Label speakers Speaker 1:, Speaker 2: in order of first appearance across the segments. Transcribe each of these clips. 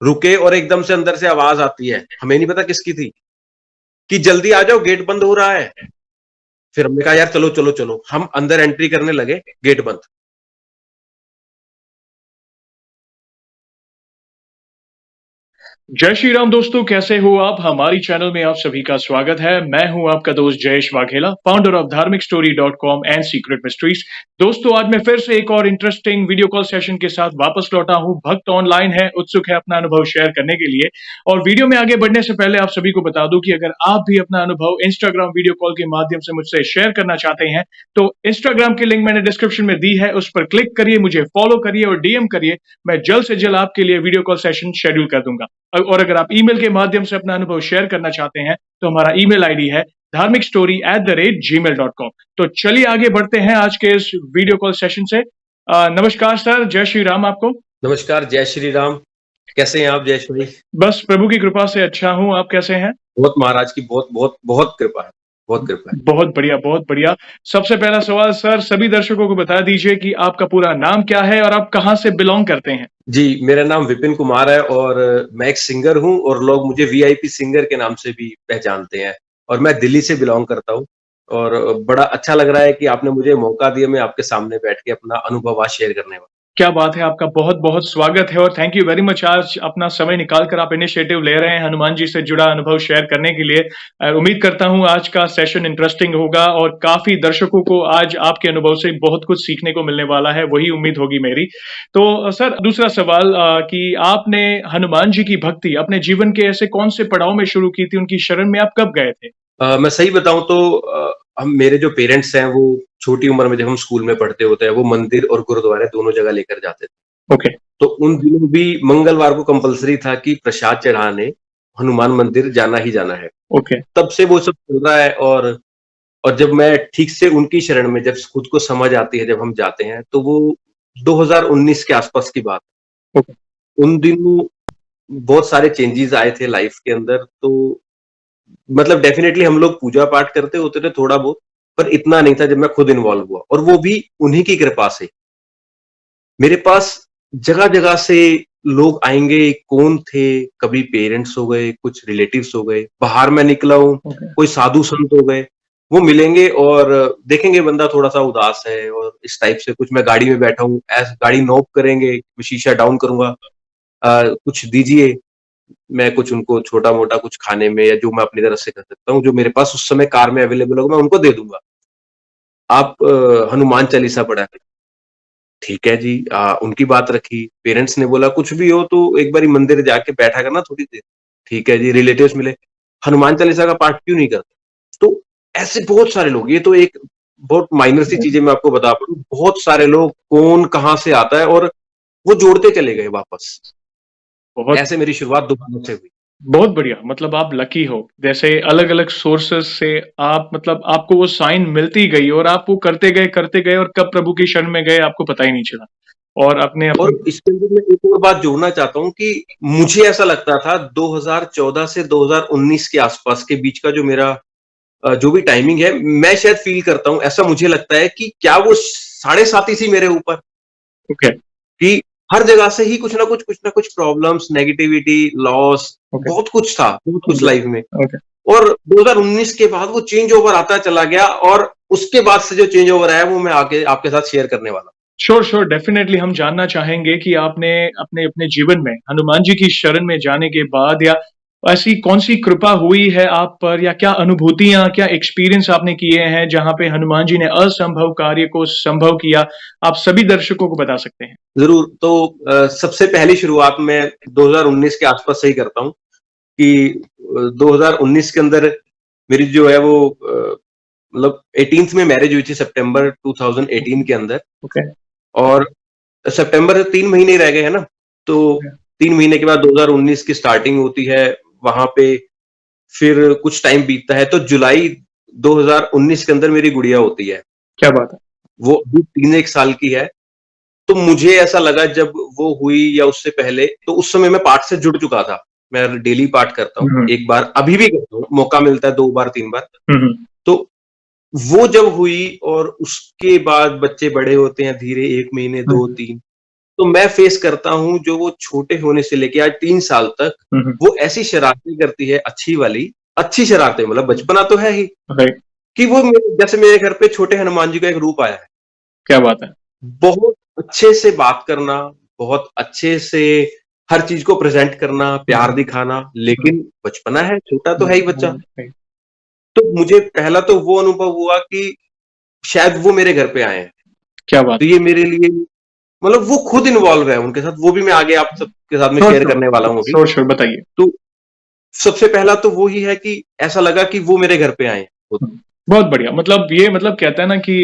Speaker 1: रुके और एकदम से अंदर से आवाज आती है, हमें नहीं पता किसकी थी, कि जल्दी आ जाओ गेट बंद हो रहा है। फिर हमने कहा यार चलो चलो चलो, हम अंदर एंट्री करने लगे, गेट बंद।
Speaker 2: जय श्री राम दोस्तों, कैसे हो आप? हमारी चैनल में आप सभी का स्वागत है। मैं हूं आपका दोस्त जयेश वाघेला, फाउंडर ऑफ धार्मिकस्टोरी.com एंड सीक्रेट मिस्ट्रीज। दोस्तों, आज मैं फिर से एक और इंटरेस्टिंग वीडियो कॉल सेशन के साथ वापस लौटा हूं। भक्त ऑनलाइन है, उत्सुक है अपना अनुभव शेयर करने के लिए। और वीडियो में आगे बढ़ने से पहले आप सभी को बता दूं कि अगर आप भी अपना अनुभव इंस्टाग्राम वीडियो कॉल के माध्यम से मुझसे शेयर करना चाहते हैं तो इंस्टाग्राम की लिंक मैंने डिस्क्रिप्शन में दी है, उस पर क्लिक करिए, मुझे फॉलो करिए और डीएम करिए। मैं जल्द से जल्द आपके लिए वीडियो कॉल सेशन शेड्यूल कर दूंगा। और अगर आप ईमेल के माध्यम से अपना अनुभव शेयर करना चाहते हैं तो हमारा ईमेल आईडी है dharmikstory@gmail.com। तो चलिए आगे बढ़ते हैं आज के इस वीडियो कॉल सेशन से। नमस्कार सर, जय श्री राम आपको।
Speaker 1: नमस्कार, जय श्री राम। कैसे हैं आप जयेश भाई?
Speaker 2: बस प्रभु की कृपा से अच्छा हूं, आप कैसे हैं?
Speaker 1: बहुत महाराज की बहुत बहुत बहुत कृपा है, बहुत कृपा है।
Speaker 2: बहुत बढ़िया, बहुत बढ़िया। सबसे पहला सवाल सर, सभी दर्शकों को बता दीजिए कि आपका पूरा नाम क्या है और आप कहां से बिलोंग करते हैं?
Speaker 1: जी, मेरा नाम विपिन कुमार है और मैं एक सिंगर हूँ और लोग मुझे वीआईपी सिंगर के नाम से भी पहचानते हैं और मैं दिल्ली से बिलोंग करता हूँ और बड़ा अच्छा लग रहा है कि आपने मुझे मौका दिया, मैं आपके सामने बैठ के अपना अनुभव आज शेयर करने वाला।
Speaker 2: क्या बात है, आपका बहुत-बहुत स्वागत है और थैंक यू वेरी मच। आज अपना समय निकाल कर आप इनिशिएटिव ले रहे हैं हनुमान जी से जुड़ा अनुभव शेयर करने के लिए। उम्मीद करता हूँ आज का सेशन इंटरेस्टिंग होगा और काफ़ी दर्शकों को आज आपके अनुभव से बहुत कुछ सीखने को मिलने वाला है, वही उम्मीद होगी मेरी। तो सर, दूसरा सवाल कि आपने हनुमान जी की भक्ति अपने जीवन के ऐसे कौन से पड़ाव में शुरू की थी? उनकी शरण में आप कब गए थे?
Speaker 1: मैं सही बताऊँ तो हम मेरे जो पेरेंट्स हैं वो छोटी उम्र में जब हम स्कूल में पढ़ते होते हैं, वो मंदिर और गुरुद्वारे दोनों जगह लेकर जाते थे।
Speaker 2: ओके।
Speaker 1: तो उन दिनों भी मंगलवार को कंपल्सरी था कि प्रसाद चढ़ाने हनुमान मंदिर जाना ही जाना है।
Speaker 2: ओके।
Speaker 1: तब से वो सब चल रहा है और जब मैं ठीक से उनकी शरण में जब खुद को समझ आती है, जब हम जाते हैं, तो वो 2019 के आसपास की बात है।
Speaker 2: ओके।
Speaker 1: उन दिनों बहुत सारे चेंजेस आए थे लाइफ के अंदर, तो मतलब डेफिनिटली हम लोग पूजा पाठ करते होते थे थोड़ा बहुत, पर इतना नहीं था जब मैं खुद इन्वॉल्व हुआ और वो भी उन्हीं की कृपा से। मेरे पास जगह-जगह से लोग आएँगे, कौन थे, कभी पेरेंट्स हो गए, कुछ रिलेटिव्स हो गए, बाहर मैं निकला हूँ,
Speaker 2: ओके।
Speaker 1: कोई साधु संत हो गए, वो मिलेंगे और देखेंगे बंदा थोड़ा-सा उदास है और इस टाइप से कुछ। मैं गाड़ी में बैठा हूँ, गाड़ी नॉक करेंगे, मैं शीशा डाउन करूँगा, कुछ दीजिए, मैं कुछ उनको छोटा-मोटा कुछ खाने में या जो मैं अपनी तरफ से कर सकता हूँ, जो मेरे पास उस समय कार में अवेलेबल होगा, मैं उनको दे दूँगा। आप हनुमान चालीसा पढ़ा करें। ठीक है जी, उनकी बात रखी, पेरेंट्स ने बोला कुछ भी हो तो एक बारी मंदिर जाके बैठा करना थोड़ी देर। ठीक है जी, रिलेटिव्स मिले, हनुमान चालीसा का पाठ क्यों नहीं करते? तो ऐसे बहुत सारे लोग, ये तो एक बहुत माइनर सी चीज़ें मैं आपको बता पा रहा हूँ, बहुत सारे लोग कौन कहाँ से आता है और वो जोड़ते चले गए वापस।
Speaker 2: बहुत
Speaker 1: ऐसे मेरी शुरुआत दुकानों से हुई।
Speaker 2: बहुत बढ़िया, मतलब आप लकी हो। जैसे अलग-अलग सोर्सेज़ से आप मतलब आपको वो साइन मिलती गई और आप वो करते गए और कब प्रभु की शरण में गए आपको पता ही नहीं चला। और अपने
Speaker 1: और
Speaker 2: अपने
Speaker 1: इसके अंदर मैं एक और बात जोड़ना चाहता हूँ कि मुझे ऐसा लगता था 2014 से 2019 के आसपास के बीच का जो मेरा जो भी टाइमिंग है, मैं शायद फ़ील करता हूँ, ऐसा मुझे लगता है कि क्या वो साढ़े साती थी मेरे ऊपर,
Speaker 2: ओके।
Speaker 1: कि हर जगह से ही कुछ ना कुछ प्रॉब्लम्स, नेगेटिविटी, लॉस,
Speaker 2: ओके।
Speaker 1: बहुत कुछ था, बहुत कुछ
Speaker 2: ओके।
Speaker 1: लाइफ़ में।
Speaker 2: ओके।
Speaker 1: और 2019 के बाद वो चेंज ओवर आता चला गया और उसके बाद से जो चेंज ओवर आया वो मैं आगे आपके साथ शेयर करने वाला हूँ।
Speaker 2: श्योर, श्योर, डेफ़िनेटली हम जानना चाहेंगे कि आपने अपने अपने जीवन में हनुमान जी की शरण में जाने के बाद या ऐसी कौन-सी कृपा हुई है आप पर या क्या अनुभूतियाँ, क्या एक्सपीरियंस आपने किए हैं जहाँ पे हनुमान जी ने असंभव कार्य को संभव किया? आप सभी दर्शकों को बता सकते हैं।
Speaker 1: ज़रूर, तो सबसे पहली शुरुआत मैं 2019 के आस-पास से ही करता हूँ कि 2019 के अंदर मेरी जो है वो मतलब 18th में मैरिज हुई थी, सितंबर 2018 के अंदर।
Speaker 2: ओके।
Speaker 1: और सितंबर 3 महीने ही रह गए हैं ना, तो 3 महीने के बाद 2019 की स्टार्टिंग होती है, वहाँ पे फिर कुछ टाइम बीतता है, तो जुलाई 2019 के अंदर मेरी गुड़िया होती है।
Speaker 2: क्या बात है!
Speaker 1: वो अभी 3 एक साल की है। तो मुझे ऐसा लगा जब वो हुई या उससे पहले, तो उस समय मैं पाठ से जुड़ चुका था। मैं डेली पाठ करता हूँ,
Speaker 2: हुँ, हुँ।
Speaker 1: एक बार अभी भी करता हूँ, मौका मिलता है 2 बार 3 बार।
Speaker 2: हुँ, हुँ।
Speaker 1: तो वो जब हुई और उसके बाद बच्चे बड़े होते हैं धीरे, 1 महीने,
Speaker 2: हुँ,
Speaker 1: 2,
Speaker 2: हुँ।
Speaker 1: 3, तो मैं फेस करता हूँ जो वो छोटे होने से लेके आज 3 साल तक वो ऐसी शरारतें करती है अच्छी वाली, अच्छी शरारतें मतलब बचपना तो है ही,
Speaker 2: राइट,
Speaker 1: कि वो मेरे जैसे मेरे घर पे छोटे हनुमान जी का एक रूप आया है।
Speaker 2: क्या बात है!
Speaker 1: बहुत अच्छे से बात करना, बहुत अच्छे से हर चीज़ को प्रेज़ेंट करना,
Speaker 2: हुँ,
Speaker 1: प्यार
Speaker 2: हुँ,
Speaker 1: दिखाना,
Speaker 2: हुँ,
Speaker 1: लेकिन बचपना है, छोटा तो
Speaker 2: हुँ,
Speaker 1: है ही बच्चा।
Speaker 2: राइट,
Speaker 1: तो मुझे पहला तो वो अनुभव हुआ कि शायद वो मेरे घर पे आए हैं।
Speaker 2: क्या बात!
Speaker 1: तो ये मेरे लिए मतलब वो खुद इन्वॉल्व है उनके साथ, वो भी मैं आगे आप सबके साथ में
Speaker 2: श्योर,
Speaker 1: शेयर
Speaker 2: श्योर,
Speaker 1: करने वाला हूँ अभी।
Speaker 2: श्योर, श्योर, बताइए।
Speaker 1: तो सबसे पहला तो वो ही है कि ऐसा लगा कि वो मेरे घर पे आए हैं खुद।
Speaker 2: हुँ, बहुत बढ़िया, मतलब ये मतलब कहते हैं ना कि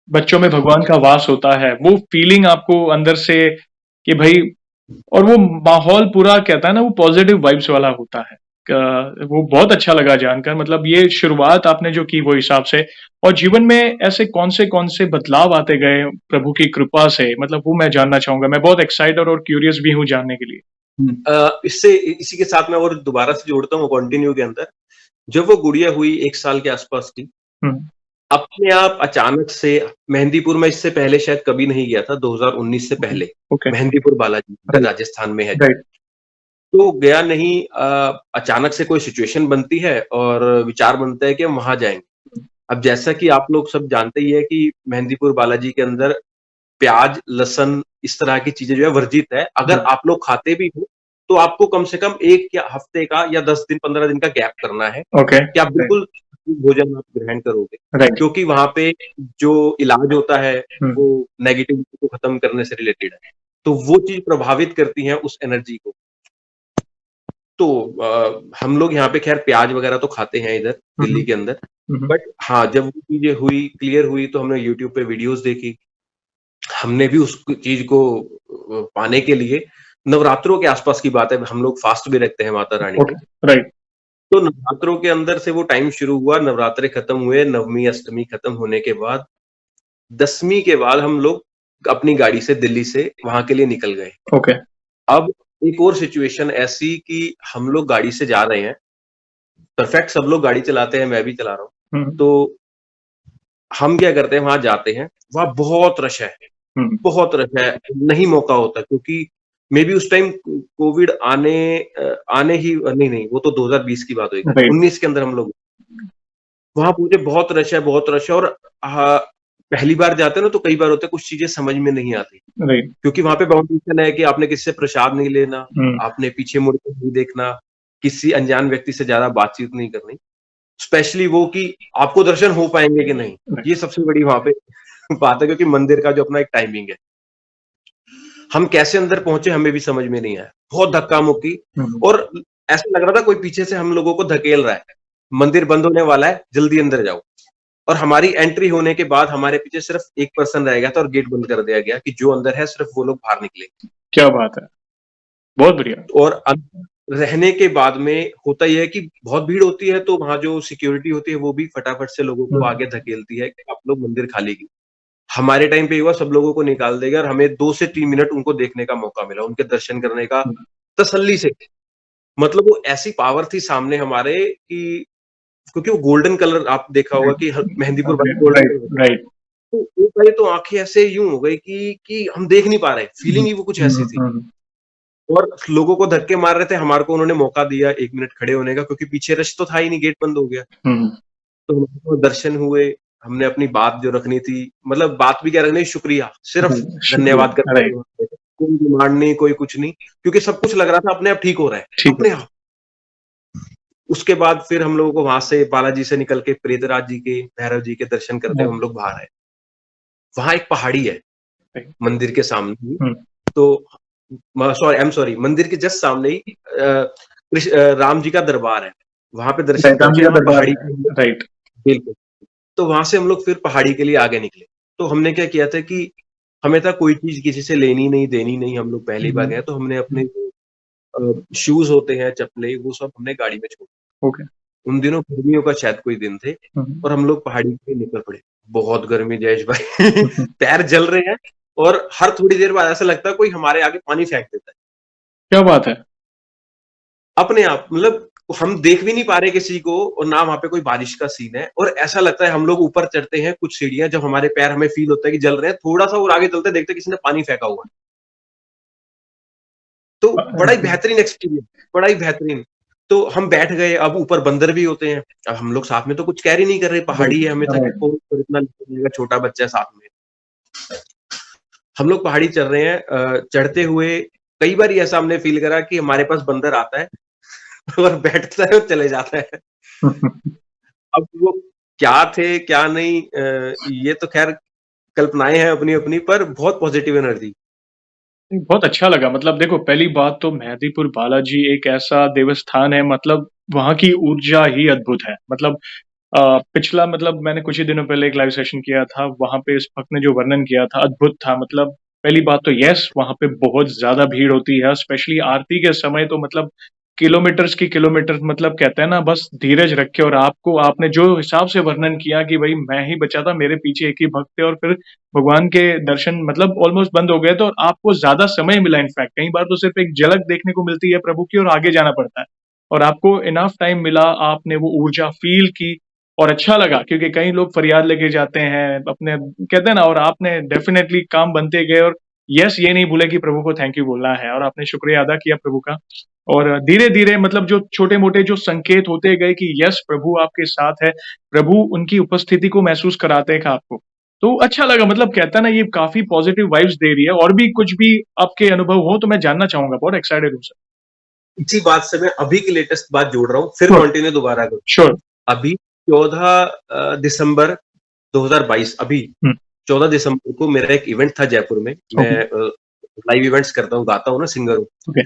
Speaker 2: बच्चों में भगवान का वास होता है, वो फीलिंग आपको अंदर से कि भई और वो माहौल पूरा कहता है ना वो पॉजिटिव वाइब्स वाला होता है। वो बहुत अच्छा लगा जानकर मतलब ये शुरुआत आपने जो की वो हिसाब से और जीवन में ऐसे कौन से बदलाव आते गए प्रभु की कृपा से मतलब वो मैं जानना चाहूँगा। मैं बहुत एक्साइटेड और क्यूरियस भी हूँ जानने के लिए।
Speaker 1: इससे इसी के साथ मैं और दोबारा से जोड़ता हूँ कंटिन्यू के अंदर, जब वो गुड़िया हुई 1 साल के आस-पास की,
Speaker 2: हुँ,
Speaker 1: अपने आप अचानक से मेहंदीपुर में इससे पहले शायद कभी नहीं गया था, 2019 से
Speaker 2: ओके,
Speaker 1: पहले,
Speaker 2: ओके,
Speaker 1: मेहंदीपुर बालाजी
Speaker 2: राइट,
Speaker 1: राजस्थान में है।
Speaker 2: राइट,
Speaker 1: तो गया नहीं अचानक से कोई सिचुएशन बनती है और विचार बनता है कि हम वहाँ जाएँगे। अब जैसा कि आप लोग सब जानते ही हैं कि मेहंदीपुर बालाजी के अंदर प्याज़, लहसुन इस तरह की चीज़ें जो है वर्जित है। अगर
Speaker 2: हुँ,
Speaker 1: आप लोग खाते भी हो, तो आपको कम से कम 1 या हफ्ते का या 10 दिन, 15 दिन का गैप करना है,
Speaker 2: ओके,
Speaker 1: कि आप
Speaker 2: राइट,
Speaker 1: बिल्कुल भोजन आप ग्रहण करोगे।
Speaker 2: राइट,
Speaker 1: क्योंकि वहाँ पे जो इलाज होता है,
Speaker 2: हुँ,
Speaker 1: वो नेगेटिविटी को खत्म करने से रिलेटेड है। तो वो चीज़ प्रभावित करती है उस एनर्जी को। तो हम लोग यहाँ पे ख़ैर प्याज़ वग़ैरह तो खाते हैं इधर
Speaker 2: हुँ,
Speaker 1: दिल्ली
Speaker 2: हुँ,
Speaker 1: के अंदर।
Speaker 2: हुँ, हुँ,
Speaker 1: बट हाँ, जब वो चीज़ें हुई, क्लियर हुई तो हमने यूट्यूब पे वीडियोज़ देखी। हमने भी उस चीज़ को पाने के लिए नवरात्रों के आस-पास की बात है, हम लोग फ़ास्ट भी रखते हैं माता रानी के।
Speaker 2: ओके, राइट,
Speaker 1: तो नवरात्रों के अंदर से वो टाइम शुरू हुआ, नवरात्रे खत्म हुए, नवमी, अष्टमी खत्म होने के बाद, दसवीं के बाद हम लोग अपनी गाड़ी से दिल्ली से वहाँ के लिए निकल गए।
Speaker 2: ओके,
Speaker 1: अब एक और सिचुएशन ऐसी कि हम लोग गाड़ी से जा रहे हैं, परफेक्ट सब लोग गाड़ी चलाते हैं, मैं भी चला रहा हूँ।
Speaker 2: हुँ, हुँ,
Speaker 1: तो हम क्या करते हैं, वहाँ जाते हैं, वहाँ बहुत रश है।
Speaker 2: हुँ,
Speaker 1: बहुत रश है, नहीं मौका होता क्योंकि मेबी उस टाइम कोविड आने ही नहीं, वो तो 2020 की बात हुई खाली,
Speaker 2: राइट,
Speaker 1: 19 के अंदर हम लोग वहाँ पहुँचे, बहुत रश है और पहली बार जाते हैं ना तो कई बार होता है कुछ चीज़ें समझ में नहीं आती,
Speaker 2: राइट,
Speaker 1: क्योंकि वहाँ पे बाउंडेशन है कि आपने किसी से प्रसाद नहीं लेना,
Speaker 2: हुँ,
Speaker 1: आपने पीछे मुड़ के नहीं देखना, किसी अनजान व्यक्ति से ज़्यादा बातचीत नहीं करनी। स्पेशली वो कि आपको दर्शन हो पाएँगे कि नहीं,
Speaker 2: राइट,
Speaker 1: ये सबसे बड़ी वहाँ पे बात है क्योंकि मंदिर का जो अपना एक टाइमिंग है। हम कैसे अंदर पहुँचे हमें भी समझ में नहीं आया। बहुत धक्का-मुक्की
Speaker 2: हुँ, हुँ,
Speaker 1: और ऐसा लग रहा था कोई पीछे से हम लोगों को धकेल रहा है। मंदिर बंद होने वाला है, जल्दी अंदर जाओ। और हमारी एंट्री होने के बाद हमारे पीछे सिर्फ़ 1 पर्सन रह गया था और गेट बंद कर दिया गया कि जो अंदर है सिर्फ़ वो लोग बाहर निकले।
Speaker 2: क्या बात है! बहुत बढ़िया।
Speaker 1: और अंदर रहने के बाद में होता ये है कि बहुत भीड़ होती है तो वहाँ जो सिक्योरिटी होती है वो भी फटाफट से लोगों को
Speaker 2: हुँ,
Speaker 1: आगे धकेलती है कि आप लोग मंदिर खाली कीजिए। हमारे टाइम पे ये हुआ सब लोगों को निकाल देगा और हमें 2 से 3 मिनट उनको देखने का मौका मिला, उनके दर्शन करने का
Speaker 2: हुँ,
Speaker 1: तसल्ली से। मतलब वो ऐसी पावर थी सामने हमारे कि क्योंकि वो गोल्डन कलर आप देखा होगा
Speaker 2: राइट,
Speaker 1: कि हर मेहंदीपुर
Speaker 2: ओके,
Speaker 1: वाली गोल्डन
Speaker 2: राइट,
Speaker 1: कलर होता है।
Speaker 2: राइट,
Speaker 1: तो एक बारी तो आँखें ऐसे यूँ हो गई कि हम देख नहीं पा रहे,
Speaker 2: हुँ,
Speaker 1: फीलिंग ही वो कुछ
Speaker 2: हुँ,
Speaker 1: ऐसी
Speaker 2: हुँ,
Speaker 1: थी।
Speaker 2: हुँ,
Speaker 1: और लोगों को धक्के मार रहे थे, हमारे को उन्होंने मौका दिया 1 मिनट खड़े होने का क्योंकि पीछे रश तो था ही नहीं, गेट बंद हो गया।
Speaker 2: हुँ,
Speaker 1: तो हमारे को दर्शन हुए, हमने अपनी बात जो रखनी थी मतलब बात भी क्या रखनी शुक्रिया, सिर्फ़
Speaker 2: राइट, शुक्रिया,
Speaker 1: धन्यवाद करने के
Speaker 2: राइट,
Speaker 1: लिए वहाँ पे थे। कोई डिमांड नहीं, कोई कुछ नहीं, क्योंकि सब कुछ लग रहा था अपने आप ठीक हो रहा है,
Speaker 2: ठीक
Speaker 1: अपने
Speaker 2: है,
Speaker 1: आप। उसके बाद फिर हम लोगों को वहाँ से बालाजी से निकल के प्रेतराज जी के, भैरव जी के दर्शन करते हुए हम लोग बाहर आए। वहाँ एक पहाड़ी है,
Speaker 2: राइट,
Speaker 1: मंदिर के सामने ही,
Speaker 2: हुँ,
Speaker 1: तो आई एम सॉरी मंदिर के जस्ट सामने ही राम जी का दरबार है। वहाँ पे दर्शन
Speaker 2: राइट, राम जी
Speaker 1: करके
Speaker 2: का
Speaker 1: वहाँ
Speaker 2: दरबार
Speaker 1: पहाड़ी
Speaker 2: है,
Speaker 1: पे हम लोग
Speaker 2: राइट,
Speaker 1: बिल्कुल, तो वहाँ से हम लोग फिर पहाड़ी के लिए आगे निकले। तो हमने क्या किया था कि हमें था कोई चीज़ किसी से लेनी नहीं, देनी नहीं, हम लोग पहली बार
Speaker 2: हुँ,
Speaker 1: गए तो हमने अपने
Speaker 2: हुँ,
Speaker 1: जो शूज़ होते हैं, चप्पलें वो सब हमने गाड़ी में छोड़
Speaker 2: ओके,
Speaker 1: उन दिनों गर्मियों का शायद कोई दिन थे
Speaker 2: हुँ, हुँ,
Speaker 1: और हम लोग पहाड़ी पे निकल पड़े। बहुत गर्मी जयेश भाई
Speaker 2: हुँ, हुँ,
Speaker 1: पैर जल रहे हैं और हर थोड़ी देर बाद ऐसा लगता है कोई हमारे आगे पानी फेंक देता है।
Speaker 2: क्या बात है!
Speaker 1: अपने आप मतलब हम देख भी नहीं पा रहे किसी को और ना वहाँ पे कोई बारिश का सीन है और ऐसा लगता है हम लोग ऊपर चढ़ते हैं कुछ सीढ़ियाँ जब हमारे पैर हमें फ़ील होता है कि जल रहे हैं, थोड़ा-सा और आगे चलते हैं देखते हैं किसी ने पानी फेंका हुआ है। तो बड़ा ही बेहतरीन एक्सपीरियंस, बड़ा ही बेहतरीन। तो हम बैठ गए, अब ऊपर बंदर भी होते हैं। अब हम लोग साथ में तो कुछ कैरी नहीं कर रहे, पहाड़ी है, हमें था कि
Speaker 2: राइट।
Speaker 1: कौन और इतना लेके जाएगा, छोटा बच्चा है साथ में। हम लोग पहाड़ी चढ़ रहे हैं, चढ़ते हुए कई बार ऐसा हमने फ़ील करा कि हमारे पास बंदर आता है और बैठता है और चले जाता है। अब वो क्या थे, क्या नहीं, ये तो ख़ैर कल्पनाएँ हैं अपनी-अपनी, पर बहुत पॉज़िटिव एनर्जी।
Speaker 2: बहुत अच्छा लगा। मतलब देखो, पहली बात तो मेहंदीपुर बालाजी एक ऐसा देवस्थान है, मतलब वहाँ की ऊर्जा ही अद्भुत है। मतलब पिछला मतलब मैंने कुछ ही दिनों पहले एक लाइव सेशन किया था, वहाँ पे इस भक्त ने जो वर्णन किया था, अद्भुत था। मतलब पहली बात तो यस, वहाँ पे बहुत ज़्यादा भीड़ होती है, स्पेशली आरती के समय तो मतलब किलोमीटर्स की किलोमीटर, मतलब कहते हैं ना, बस धीरज रखे। और आपको आपने जो हिसाब से वर्णन किया कि भई मैं ही बचा था, मेरे पीछे एक ही भक्त थे, और फिर भगवान के दर्शन मतलब ऑलमोस्ट बंद हो गए थे और आपको ज़्यादा समय मिला इनफैक्ट। कई बार तो सिर्फ़ एक झलक देखने को मिलती है प्रभु की और आगे जाना पड़ता है। और आपको इनफ टाइम मिला, आपने वो ऊर्जा फ़ील की और अच्छा लगा, क्योंकि कई लोग फरियाद लेके जाते हैं अपने, कहते हैं ना, और आपने डेफ़िनेटली काम बनते गए और यस, ये नहीं भूले कि प्रभु को थैंक यू बोलना है, और आपने शुक्रिया अदा किया प्रभु का। और धीरे-धीरे मतलब जो छोटे-मोटे जो संकेत होते गए कि यस, प्रभु आपके साथ है, प्रभु उनकी उपस्थिति को महसूस कराते हैं आपको। तो अच्छा लगा, मतलब कहता है ना, ये काफ़ी पॉज़िटिव वाइब्स दे रही है। और भी कुछ भी आपके अनुभव हो तो मैं जानना चाहूँगा, बहुत एक्साइटेड हूँ सर।
Speaker 1: इसी बात से मैं अभी की लेटेस्ट बात जोड़ रहा हूँ, फिर
Speaker 2: श्योर,
Speaker 1: कंटिन्यू दोबारा करूँ।
Speaker 2: श्योर।
Speaker 1: अभी 14 दिसंबर 2022, अभी
Speaker 2: हुँ,
Speaker 1: 14 दिसंबर को मेरा एक इवेंट था जयपुर में। मैं
Speaker 2: ओके,
Speaker 1: लाइव इवेंट्स करता हूँ, गाता हूँ ना, सिंगर हूँ।
Speaker 2: ओके।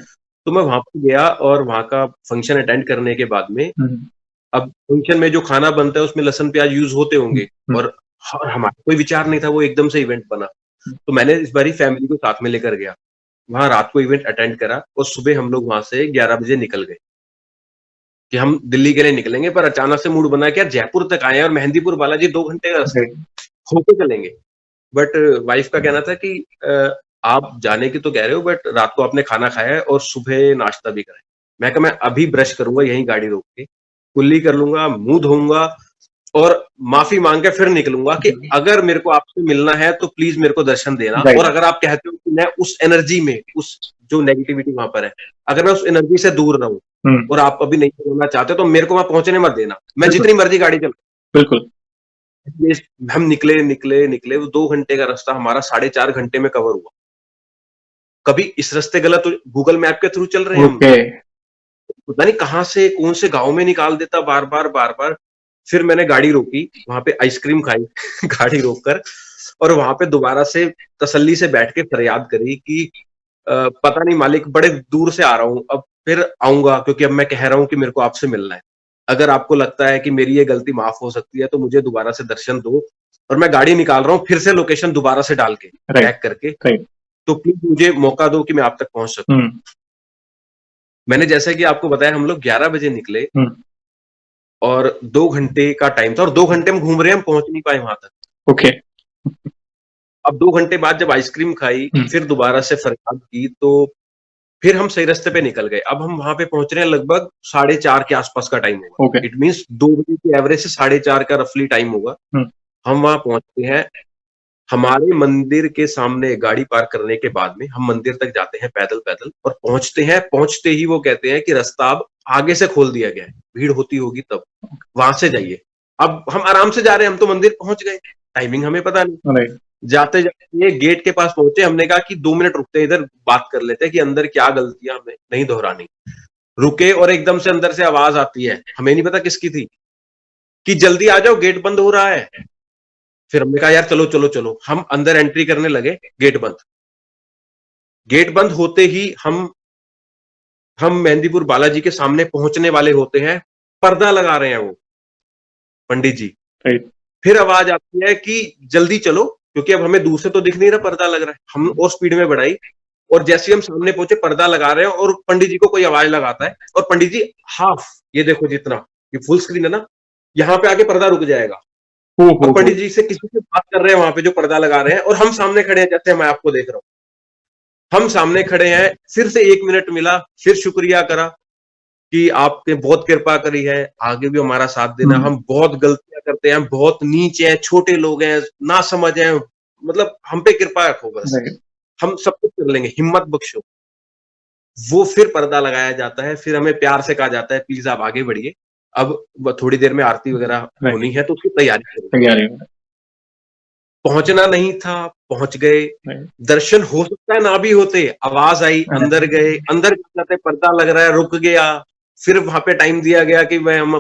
Speaker 1: तो मैं वहाँ पे गया और वहाँ का फंक्शन अटेंड करने के बाद में,
Speaker 2: हुँ, हुँ,
Speaker 1: अब फंक्शन में जो खाना बनता है उसमें लहसुन प्याज़ यूज़ होते
Speaker 2: हुँ,
Speaker 1: होंगे,
Speaker 2: हुँ,
Speaker 1: और हमारा कोई विचार नहीं था, वो एकदम से इवेंट बना।
Speaker 2: हुँ,
Speaker 1: तो मैंने इस बारी फैमिली को साथ में लेकर गया। वहाँ रात को इवेंट अटेंड करा और सुबह हम लोग वहाँ से 11 बजे निकल गए कि हम दिल्ली के लिए निकलेंगे, पर अचानक से मूड बना कि यार जयपुर तक आए हैं और मेहंदीपुर बालाजी 2 घंटे का रास्ता है,
Speaker 2: राइट,
Speaker 1: होके चलेंगे। बट वाइफ का कहना था कि आप जाने की तो कह रहे हो, बट रात को आपने खाना खाया है और सुबह नाश्ता भी करा है। मैं कहा मैं अभी ब्रश करूँगा यहीं गाड़ी रोक के, कुल्ली कर लूँगा, मुँह धोऊँगा और माफ़ी माँग के फिर निकलूँगा कि
Speaker 2: हुँ,
Speaker 1: अगर मेरे को आपसे मिलना है तो प्लीज़ मेरे को दर्शन देना, और
Speaker 2: राइट,
Speaker 1: अगर आप कहते हो कि मैं उस एनर्जी में, उस जो नेगेटिविटी वहाँ पर है, अगर मैं उस एनर्जी से दूर रहूँ
Speaker 2: हुँ,
Speaker 1: और आप अभी नहीं छोड़ना चाहते तो मेरे को वहाँ पहुँचने मत देना। मैं
Speaker 2: बिल्कुल,
Speaker 1: जितनी मर्ज़ी गाड़ी चलाऊँ।
Speaker 2: बिल्कुल,
Speaker 1: ये हम निकले, निकले, निकले, वो 2 घंटे का रास्ता हमारा साढ़े 4 घंटे में कवर हुआ। कभी इस रास्ते गलत, गूगल मैप के थ्रू चल रहे हैं हम,
Speaker 2: ओके,
Speaker 1: पता नहीं कहाँ से कौन से गाँव में निकाल देता बार-बार, बार-बार। फिर मैंने गाड़ी रोकी, वहाँ पे आइसक्रीम खाई गाड़ी रोक कर, और वहाँ पे दोबारा से तसल्ली से बैठ के फरियाद करी कि पता नहीं मालिक, बड़े दूर से आ रहा हूँ, अब फिर आऊँगा क्योंकि अब मैं कह रहा हूँ कि मेरे को आपसे मिलना है। अगर आपको लगता है कि मेरी ये गलती माफ़ हो सकती है तो मुझे दोबारा से दर्शन दो, और मैं गाड़ी निकाल रहा हूँ फिर से लोकेशन दोबारा से डाल के,
Speaker 2: राइट,
Speaker 1: बैक करके,
Speaker 2: राइट,
Speaker 1: तो प्लीज़ मुझे मौका दो कि मैं आप तक पहुँच सकूँ।
Speaker 2: हुँ,
Speaker 1: मैंने जैसा कि आपको बताया, हम लोग 11 बजे निकले
Speaker 2: हुँ,
Speaker 1: और 2 घंटे का टाइम था और 2 घंटे में घूम रहे हैं, हम पहुँच नहीं पाए वहाँ तक।
Speaker 2: ओके,
Speaker 1: अब 2 घंटे बाद जब आइसक्रीम खाई,
Speaker 2: हुँ,
Speaker 1: फिर दोबारा से फरियाद की, तो फिर हम सही रास्ते पे निकल गए। अब हम वहाँ पे पहुँच रहे हैं, लगभग साढ़े 4 के आस-पास का टाइम होगा।
Speaker 2: ओके,
Speaker 1: इट मीन्स 2 बजे की एवरेज से साढ़े 4 का रफली टाइम होगा।
Speaker 2: हुँ,
Speaker 1: हम वहाँ पहुँचते हैं, हमारे मंदिर के सामने गाड़ी पार्क करने के बाद में हम मंदिर तक जाते हैं पैदल-पैदल, और पहुँचते हैं, पहुँचते ही वो कहते हैं कि रास्ता अब आगे से खोल दिया गया है, भीड़ होती होगी तब, वहाँ से जाइए। अब हम आराम से जा रहे हैं, हम तो मंदिर पहुँच गए, टाइमिंग हमें पता नहीं।
Speaker 2: राइट,
Speaker 1: जाते-जाते गेट के पास पहुँचे, हमने कहा कि 2 मिनट रुकते हैं, इधर बात कर लेते हैं कि अंदर क्या गलतियाँ हमें नहीं दोहरानी। रुके और एकदम से अंदर से आवाज़ आती है, हमें नहीं पता किसकी थी, कि जल्दी आ जाओ गेट बंद हो रहा है। फिर हमने कहा यार चलो, चलो, चलो। हम अंदर एंट्री करने लगे, गेट बंद। गेट बंद होते ही हम मेहंदीपुर बालाजी के सामने पहुँचने वाले होते हैं, पर्दा लगा रहे हैं वो पंडित जी।
Speaker 2: राइट,
Speaker 1: फिर आवाज़ आती है कि जल्दी चलो, क्योंकि अब हमें दूर से तो दिख नहीं रहा, पर्दा लग रहा है। हम और स्पीड में बढ़ाई, और जैसे ही हम सामने पहुँचे, पर्दा लगा रहे हैं और पंडित जी को कोई आवाज़ लगाता है, और पंडित जी हाफ, ये देखो जितना, ये फुल स्क्रीन है ना, यहाँ पे आके पर्दा रुक जाएगा।
Speaker 2: ओह
Speaker 1: अब
Speaker 2: हो, हो!
Speaker 1: पंडित जी से किसी से बात कर रहे हैं वहाँ पे जो पर्दा लगा रहे हैं, और हम सामने खड़े हैं जैसे मैं आपको देख रहा हूँ। हम सामने खड़े हैं, फिर से 1 मिनट मिला, फिर शुक्रिया करा कि आपने बहुत कृपा करी है, आगे भी हमारा साथ देना।
Speaker 2: हुँ,
Speaker 1: हम बहुत गलतियाँ करते हैं, हम बहुत नीच हैं, छोटे लोग हैं, नासमझ हैं, मतलब हम पे कृपा रखो बस।
Speaker 2: राइट,
Speaker 1: हम सब कुछ कर लेंगे, हिम्मत बख्शो। वो फिर पर्दा लगाया जाता है, फिर हमें प्यार से कहा जाता है प्लीज़ आप आगे बढ़िए, अब थोड़ी देर में आरती वगैरह
Speaker 2: राइट,
Speaker 1: होनी है तो उसकी तैयारी करें।
Speaker 2: तैयारी में,
Speaker 1: पहुँचना नहीं था, पहुँच गए,
Speaker 2: राइट,
Speaker 1: दर्शन हो सकता है ना भी होते, आवाज़ आई, अंदर गए, अंदर जाते पर्दा लग रहा है, रुक गया, फिर वहाँ पे टाइम दिया गया कि हम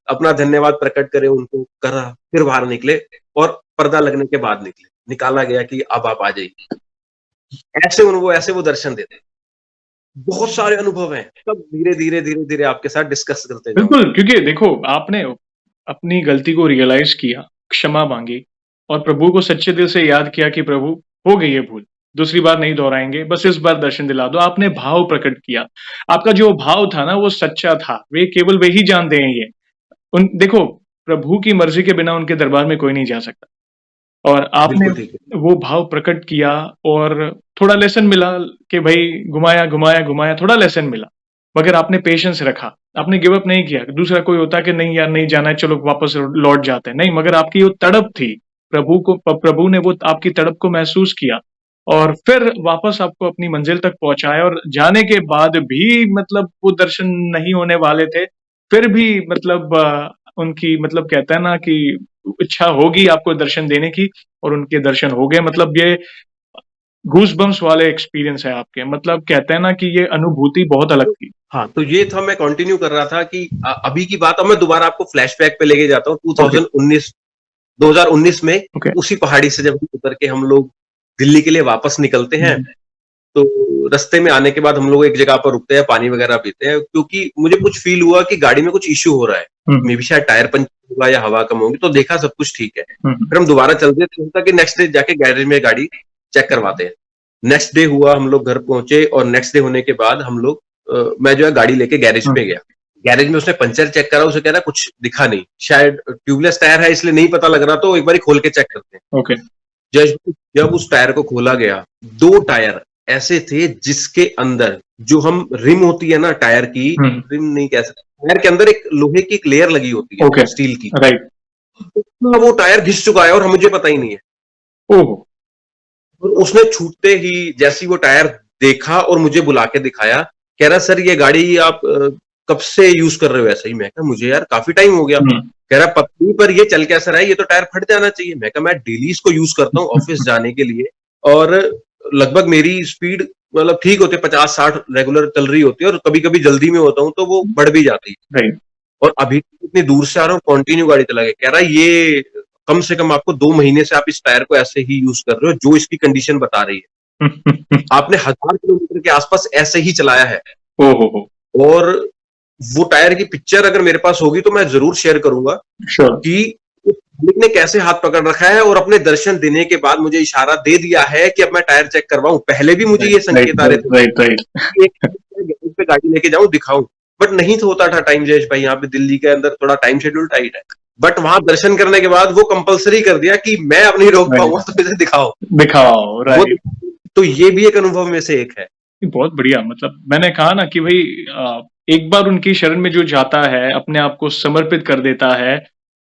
Speaker 1: अपना धन्यवाद प्रकट करें उनको, करा, फिर बाहर निकले और पर्दा लगने के बाद निकले। निकाला गया कि अब आप आ जाइए। ऐसे वो दर्शन देते हैं। बहुत सारे अनुभव हैं, सब धीरे-धीरे, धीरे-धीरे आपके साथ डिस्कस करते जाऊँगा।
Speaker 2: बिल्कुल, क्योंकि देखो आपने अपनी गलती को रियलाइज़ किया, क्षमा माँगी और प्रभु को सच्चे दिल से याद किया कि प्रभु हो गई है भूल, दूसरी बार नहीं दोहराएँगे, बस इस बार दर्शन दिला दो। आपने भाव प्रकट किया, आपका जो भाव था ना वो सच्चा था, वे केवल वे ही जानते हैं ये। उन देखो, प्रभु की मर्ज़ी के बिना उनके दरबार में कोई नहीं जा सकता और आपने
Speaker 1: बिल्कुल ठीक है।
Speaker 2: वो भाव प्रकट किया और थोड़ा लेसन मिला कि भई घुमाया, घुमाया, घुमाया, थोड़ा लेसन मिला, मगर आपने पेशेंस रखा, आपने गिव अप नहीं किया। दूसरा कोई होता कि नहीं यार नहीं जाना है, चलो वापस लौट जाते हैं। नहीं, मगर आपकी वो तड़प थी, प्रभु ने वो आपकी तड़प को महसूस किया और फिर वापस आपको अपनी मंज़िल तक पहुँचाया और जाने के बाद भी मतलब वो दर्शन नहीं होने वाले थे, फिर भी मतलब उनकी मतलब कहते हैं ना कि इच्छा होगी आपको दर्शन देने की और उनके दर्शन हो गए। मतलब ये गूज़बम्प्स वाले एक्सपीरियंस है आपके। मतलब कहते हैं ना कि ये अनुभूति बहुत अलग
Speaker 1: तो
Speaker 2: थी।
Speaker 1: हाँ, तो ये था मैं कंटिन्यू कर रहा था कि अभी की बात अब मैं दोबारा आपको फ्लैशबैक पे लेके जाता हूँ
Speaker 2: ओके,
Speaker 1: 2019 में
Speaker 2: ओके।
Speaker 1: उसी पहाड़ी से जब उतर के हम लोग दिल्ली के लिए वापस निकलते हैं,
Speaker 2: हुँ,
Speaker 1: तो रास्ते में आने के बाद हम लोग एक जगह पर रुकते हैं, पानी वगैरह पीते हैं क्योंकि मुझे कुछ फ़ील हुआ कि गाड़ी में कुछ इश्यू हो रहा है।
Speaker 2: हुँ,
Speaker 1: मे बी शायद टायर पंचर हुआ या हवा कम होगी, तो देखा सब कुछ ठीक है।
Speaker 2: हुँ,
Speaker 1: फिर हम दोबारा चलते थे, सोचा कि नेक्स्ट डे जाके गैरेज में गाड़ी चेक करवाते हैं। नेक्स्ट डे हुआ, हम लोग घर पहुँचे और नेक्स्ट डे होने के बाद हम लोग मैं जो है गाड़ी लेके गैरेज
Speaker 2: हुँ,
Speaker 1: पे गया। गैरेज में उसने पंचर चेक करा, उसे कह रहा कुछ दिखा नहीं, शायद ट्यूबलेस टायर है इसलिए नहीं पता लग रहा, तो एक बारी खोल के चेक करते हैं।
Speaker 2: ओके।
Speaker 1: जब जब उस टायर को खोला गया, 2 टायर ऐसे थे जिसके अंदर जो हम रिम होती है ना टायर की,
Speaker 2: हुँ,
Speaker 1: रिम नहीं कह सकते, टायर के अंदर एक लोहे की एक लेयर लगी होती है,
Speaker 2: ओके,
Speaker 1: स्टील की।
Speaker 2: राइट।
Speaker 1: उसमें वो टायर घिस चुका है और मुझे पता ही नहीं है।
Speaker 2: ओह!
Speaker 1: और उसने छूटते ही जैसे ही वो टायर देखा और मुझे बुला के दिखाया, कह रहा सर ये गाड़ी आप कब से यूज़ कर रहे हो ऐसे ही? मैं कहा मुझे यार काफ़ी टाइम हो गया।
Speaker 2: हुँ,
Speaker 1: कह रहा पता नहीं पर ये चल कैसा रहा है? ये तो टायर फट जाना चाहिए। मैं कहा मैं डेली इसको यूज़ करता हूँ ऑफ़िस जाने के लिए और लगभग मेरी स्पीड मतलब ठीक होती है 50-60 रेगुलर चल रही होती है और कभी-कभी जल्दी में होता हूँ तो वो बढ़ भी जाती है।
Speaker 2: राइट।
Speaker 1: और अभी इतनी दूर से आ रहा हूँ कंटिन्यू गाड़ी चला के। कह रहा है ये कम से कम आपको 2 महीने से आप इस टायर को ऐसे ही यूज़ कर रहे हो जो इसकी कंडीशन बता रही है। आपने 1000 किलोमीटर के आसपास ऐसे ही चलाया है
Speaker 2: ओह हो, हो!
Speaker 1: और वो टायर की पिक्चर अगर मेरे पास होगी तो मैं ज़रूर शेयर करूँगा
Speaker 2: श्योर।
Speaker 1: कि उस मालिक ने कैसे हाथ पकड़ रखा है और अपने दर्शन देने के बाद मुझे इशारा दे दिया है कि अब मैं टायर चेक करवाऊँ। पहले भी मुझे
Speaker 2: राइट,
Speaker 1: ये
Speaker 2: राइट,
Speaker 1: संकेत आ रहे
Speaker 2: राइट,
Speaker 1: थे
Speaker 2: राइट, राइट।
Speaker 1: कि एक गैरेज पे गाड़ी लेके जाऊँ, दिखाऊँ। बट नहीं तो होता था टाइम जयेश भाई, यहाँ पे दिल्ली के अंदर थोड़ा टाइम शेड्यूल टाइट है। बट वहाँ दर्शन करने के बाद वो कंपल्सरी कर दिया कि मैं अब नहीं रोक
Speaker 2: राइट,
Speaker 1: पाऊँगा तो इसे दिखाओ।
Speaker 2: दिखाओ,
Speaker 1: वो
Speaker 2: राइट।
Speaker 1: तो ये भी एक अनुभव में से एक है।
Speaker 2: बहुत बढ़िया मतलब मैंने कहा ना कि भई एक बार उनकी शरण में जो जाता है, अपने आप को समर्पित कर देता है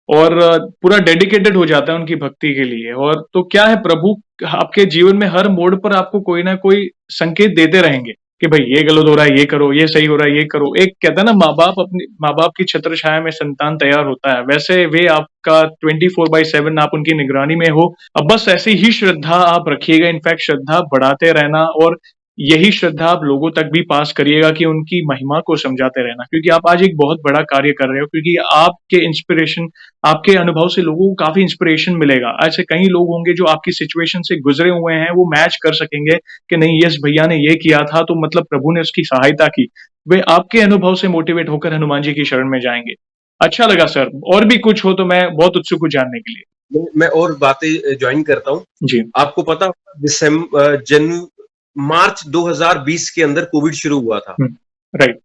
Speaker 2: और पूरा डेडिकेटेड हो जाता है उनकी भक्ति के लिए और तो क्या है प्रभु आपके जीवन में हर मोड़ पर आपको कोई ना कोई संकेत देते रहेंगे कि भाई ये गलत हो रहा है, ये करो, ये सही हो रहा है, ये करो। एक कहता है ना माँ-बाप की छत्रछाया में संतान तैयार होता है, वैसे वे आपका 24/7 आप उनकी निगरानी में हो। अब बस ऐसी ही श्रद्धा आप रखिएगा, इनफैक्ट श्रद्धा बढ़ाते रहना और यही श्रद्धा आप लोगों तक भी पास करिएगा कि उनकी महिमा को समझाते रहना क्योंकि आप आज एक बहुत बड़ा कार्य कर रहे हो क्योंकि आपके इंस्पिरेशन आपके अनुभव से लोगों को काफ़ी इंस्पिरेशन मिलेगा। ऐसे कई लोग होंगे जो आपकी सिचुएशन से गुज़रे हुए हैं, वो मैच कर सकेंगे कि नहीं यस भैया ने ये किया था तो मतलब प्रभु ने उसकी सहायता की। वे आपके अनुभव से मोटिवेट होकर हनुमान जी की शरण में जाएँगे। अच्छा लगा सर, और भी कुछ हो तो मैं बहुत उत्सुक हूँ जानने के लिए।
Speaker 1: मैं और बातें जॉइन करता हूँ।
Speaker 2: जी,
Speaker 1: आपको पता होगा मार्च 2020 के अंदर कोविड शुरू हुआ था।
Speaker 2: हुँ, राइट,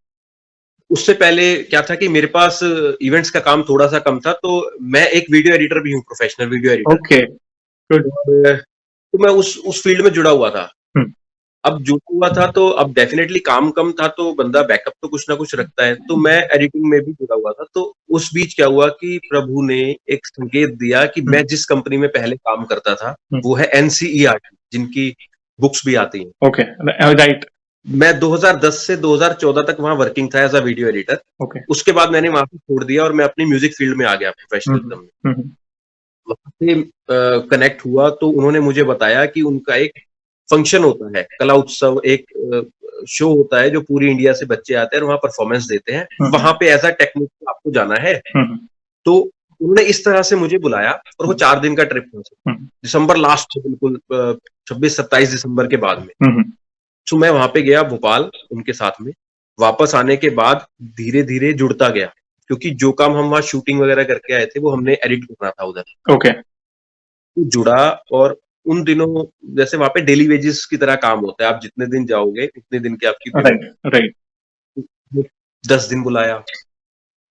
Speaker 1: उससे पहले क्या था कि मेरे पास इवेंट्स का काम थोड़ा-सा कम था, तो मैं एक वीडियो एडिटर भी हूँ, professional video editor.
Speaker 2: Okay, good,
Speaker 1: और तो मैं उस फील्ड में जुड़ा हुआ था।
Speaker 2: हुँ,
Speaker 1: अब जुड़ा हुआ था तो अब डेफ़िनेटली काम कम था तो बंदा बैकअप तो कुछ ना कुछ रखता है, तो मैं एडिटिंग में भी जुड़ा हुआ था। तो उस बीच क्या हुआ कि प्रभु ने एक संकेत दिया कि
Speaker 2: हुँ,
Speaker 1: मैं जिस कंपनी में पहले काम करता था,
Speaker 2: हुँ,
Speaker 1: वो है एनसीईआरटी जिनकी बुक्स भी आती हैं।
Speaker 2: ओके, राइट,
Speaker 1: मैं 2010 से 2014 तक वहाँ वर्किंग था as a video editor.
Speaker 2: Okay.
Speaker 1: उसके बाद मैंने वहाँ से छोड़ दिया और मैं अपनी म्यूज़िक फ़ील्ड में आ गया
Speaker 2: हुँ,
Speaker 1: प्रोफ़ेशनलिज़्म में।
Speaker 2: हुँ, हुँ,
Speaker 1: वहाँ से कनेक्ट हुआ तो उन्होंने मुझे बताया कि उनका एक फंक्शन होता है, कला उत्सव एक शो होता है जो पूरी इंडिया से बच्चे आते हैं और वहाँ परफ़ॉर्मेंस देते हैं।
Speaker 2: हुँ,
Speaker 1: वहाँ पे एज़ अ टेक्नीशियन आपको जाना है।
Speaker 2: हुँ, हुँ,
Speaker 1: तो उन्होंने इस तरह से मुझे बुलाया और वो 4 दिन का ट्रिप था।
Speaker 2: हुँ,
Speaker 1: दिसंबर लास्ट बिल्कुल 26-27 दिसंबर के बाद में।
Speaker 2: हुँ, हुँ,
Speaker 1: तो मैं वहाँ पे गया भोपाल उनके साथ में। वापस आने के बाद धीरे-धीरे जुड़ता गया, क्योंकि जो काम हम वहाँ शूटिंग वगैरह करके आए थे, वो हमने एडिट करना था उधर।
Speaker 2: ओके।
Speaker 1: तो जुड़ा और उन दिनों जैसे वहाँ पे डेली वेजेस की तरह काम होता है, आप जितने दिन जाओगे, उतने दिन की आपकी पेमेंट।
Speaker 2: Right, right.
Speaker 1: 10 दिन बुलाया,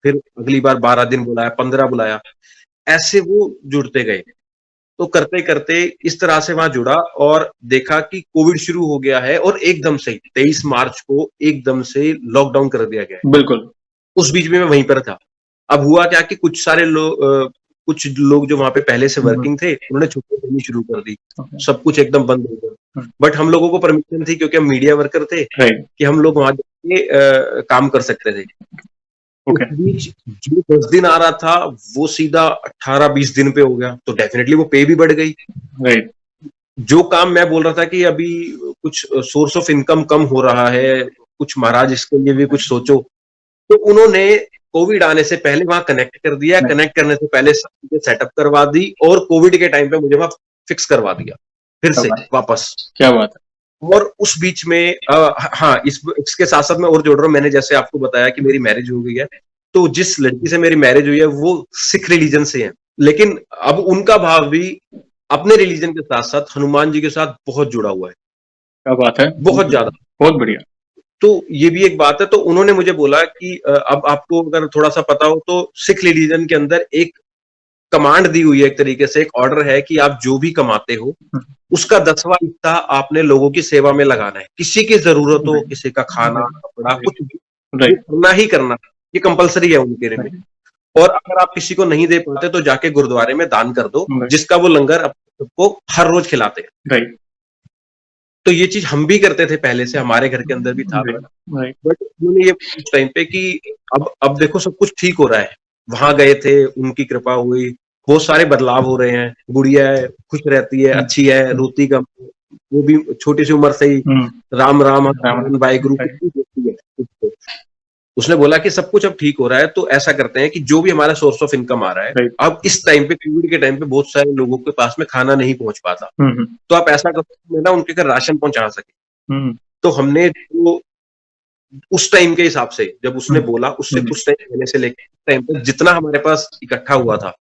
Speaker 1: फिर अगली बार 12 दिन बुलाया, 15 बुलाया, ऐसे वो जुड़ते गए। तो करते-करते इस तरह से वहाँ जुड़ा और देखा कि कोविड शुरू हो गया है और एकदम से 23 मार्च को एकदम से लॉकडाउन कर दिया गया है।
Speaker 2: बिल्कुल।
Speaker 1: उस बीच में मैं वहीं पर था। अब हुआ क्या कि कुछ लोग जो वहाँ पे पहले से
Speaker 2: हुँ, हुँ,
Speaker 1: वर्किंग थे, उन्होंने छुट्टियाँ देनी शुरू कर दी।
Speaker 2: ओके।
Speaker 1: सब कुछ एकदम बंद हो गया।
Speaker 2: हुँ,
Speaker 1: बट हम लोगों को परमिशन थी क्योंकि हम मीडिया वर्कर थे
Speaker 2: राइट,
Speaker 1: कि हम लोग वहाँ जाके काम कर सकते थे। उस
Speaker 2: ओके,
Speaker 1: बीच जो 10 दिन आ रहा था, वो सीधा 18-20 दिन पे हो गया, तो डेफ़िनेटली वो पे भी बढ़ गई।
Speaker 2: राइट,
Speaker 1: जो काम मैं बोल रहा था कि अभी कुछ सोर्स ऑफ इनकम कम हो रहा है, कुछ महाराज इसके लिए भी कुछ सोचो, तो उन्होंने कोविड आने से पहले वहाँ कनेक्ट कर दिया,
Speaker 2: राइट,
Speaker 1: कनेक्ट करने से पहले सब चीज़ें सेटअप करवा दी और कोविड के टाइम पे मुझे वहाँ फिक्स करवा दिया, फिर
Speaker 2: क्या
Speaker 1: से
Speaker 2: बात है,
Speaker 1: वापस।
Speaker 2: क्या बात है।
Speaker 1: और उस बीच में हाँ, इसके साथ-साथ मैं और जोड़ रहा हूँ, मैंने जैसे आपको बताया कि मेरी मैरिज हो गई है, तो जिस लड़की से मेरी मैरिज हुई है, वो सिख रिलीजन से है। लेकिन अब उनका भाव भी अपने रिलीजन के साथ-साथ हनुमान जी के साथ बहुत जुड़ा हुआ है,
Speaker 2: क्या बात है, बहुत
Speaker 1: बहुत ज़्यादा।
Speaker 2: बढ़िया, बहुत बढ़िया।
Speaker 1: तो ये भी एक बात है, तो उन्होंने मुझे बोला कि अब आपको अगर थोड़ा-सा पता हो तो सिख रिलीजन के अंदर एक कमांड दी हुई है, एक तरीके से एक ऑर्डर है कि आप जो भी कमाते हो,
Speaker 2: हुँ,
Speaker 1: उसका 10वां हिस्सा आपने लोगों की सेवा में लगाना है। किसी की ज़रूरत हो,
Speaker 2: राइट,
Speaker 1: किसी का खाना,
Speaker 2: राइट,
Speaker 1: कपड़ा,
Speaker 2: राइट,
Speaker 1: कुछ भी, वो
Speaker 2: राइट,
Speaker 1: करना ही करना। ये कंपल्सरी है उनके में।
Speaker 2: राइट,
Speaker 1: और अगर आप किसी को नहीं दे पाते तो जाके गुरुद्वारे में दान कर दो,
Speaker 2: राइट,
Speaker 1: जिसका वो लंगर सबको हर रोज़ खिलाते हैं।
Speaker 2: राइट,
Speaker 1: तो ये चीज़ हम भी करते थे पहले से, हमारे घर के अंदर भी था।
Speaker 2: राइट, राइट,
Speaker 1: बट उन्होंने ये उस टाइम पे कि अब देखो सब कुछ ठीक हो रहा है। वहाँ गए थे, उनकी कृपा हुई, बहुत सारे बदलाव हो रहे हैं। गुड़िया है, खुश रहती है,
Speaker 2: हुँ,
Speaker 1: अच्छी है,
Speaker 2: हुँ,
Speaker 1: रोती कम है। वो भी छोटी सी उम्र से ही
Speaker 2: हुँ,
Speaker 1: राम राम
Speaker 2: राम
Speaker 1: हनुमान
Speaker 2: राम,
Speaker 1: वाहेगुरु कुछ
Speaker 2: राइट,
Speaker 1: भी बोलती है। उसने बोला कि सब कुछ अब ठीक हो रहा है, तो ऐसा करते हैं कि जो भी हमारा सोर्स ऑफ इनकम आ रहा है,
Speaker 2: राइट,
Speaker 1: अब इस टाइम पे कोविड के टाइम पे बहुत सारे लोगों के पास में खाना नहीं पहुँच पाता।
Speaker 2: हुँ, हुँ,
Speaker 1: तो आप ऐसा करो कि मैं ना उनके घर राशन पहुँचा सकें।
Speaker 2: हुँ,
Speaker 1: तो हमने जो उस टाइम के हिसाब से जब उसने
Speaker 2: हुँ,
Speaker 1: बोला उससे
Speaker 2: हुँ,
Speaker 1: कुछ टाइम पहले से लेके टाइम तक जितना हमारे पास इकट्ठा हुआ था,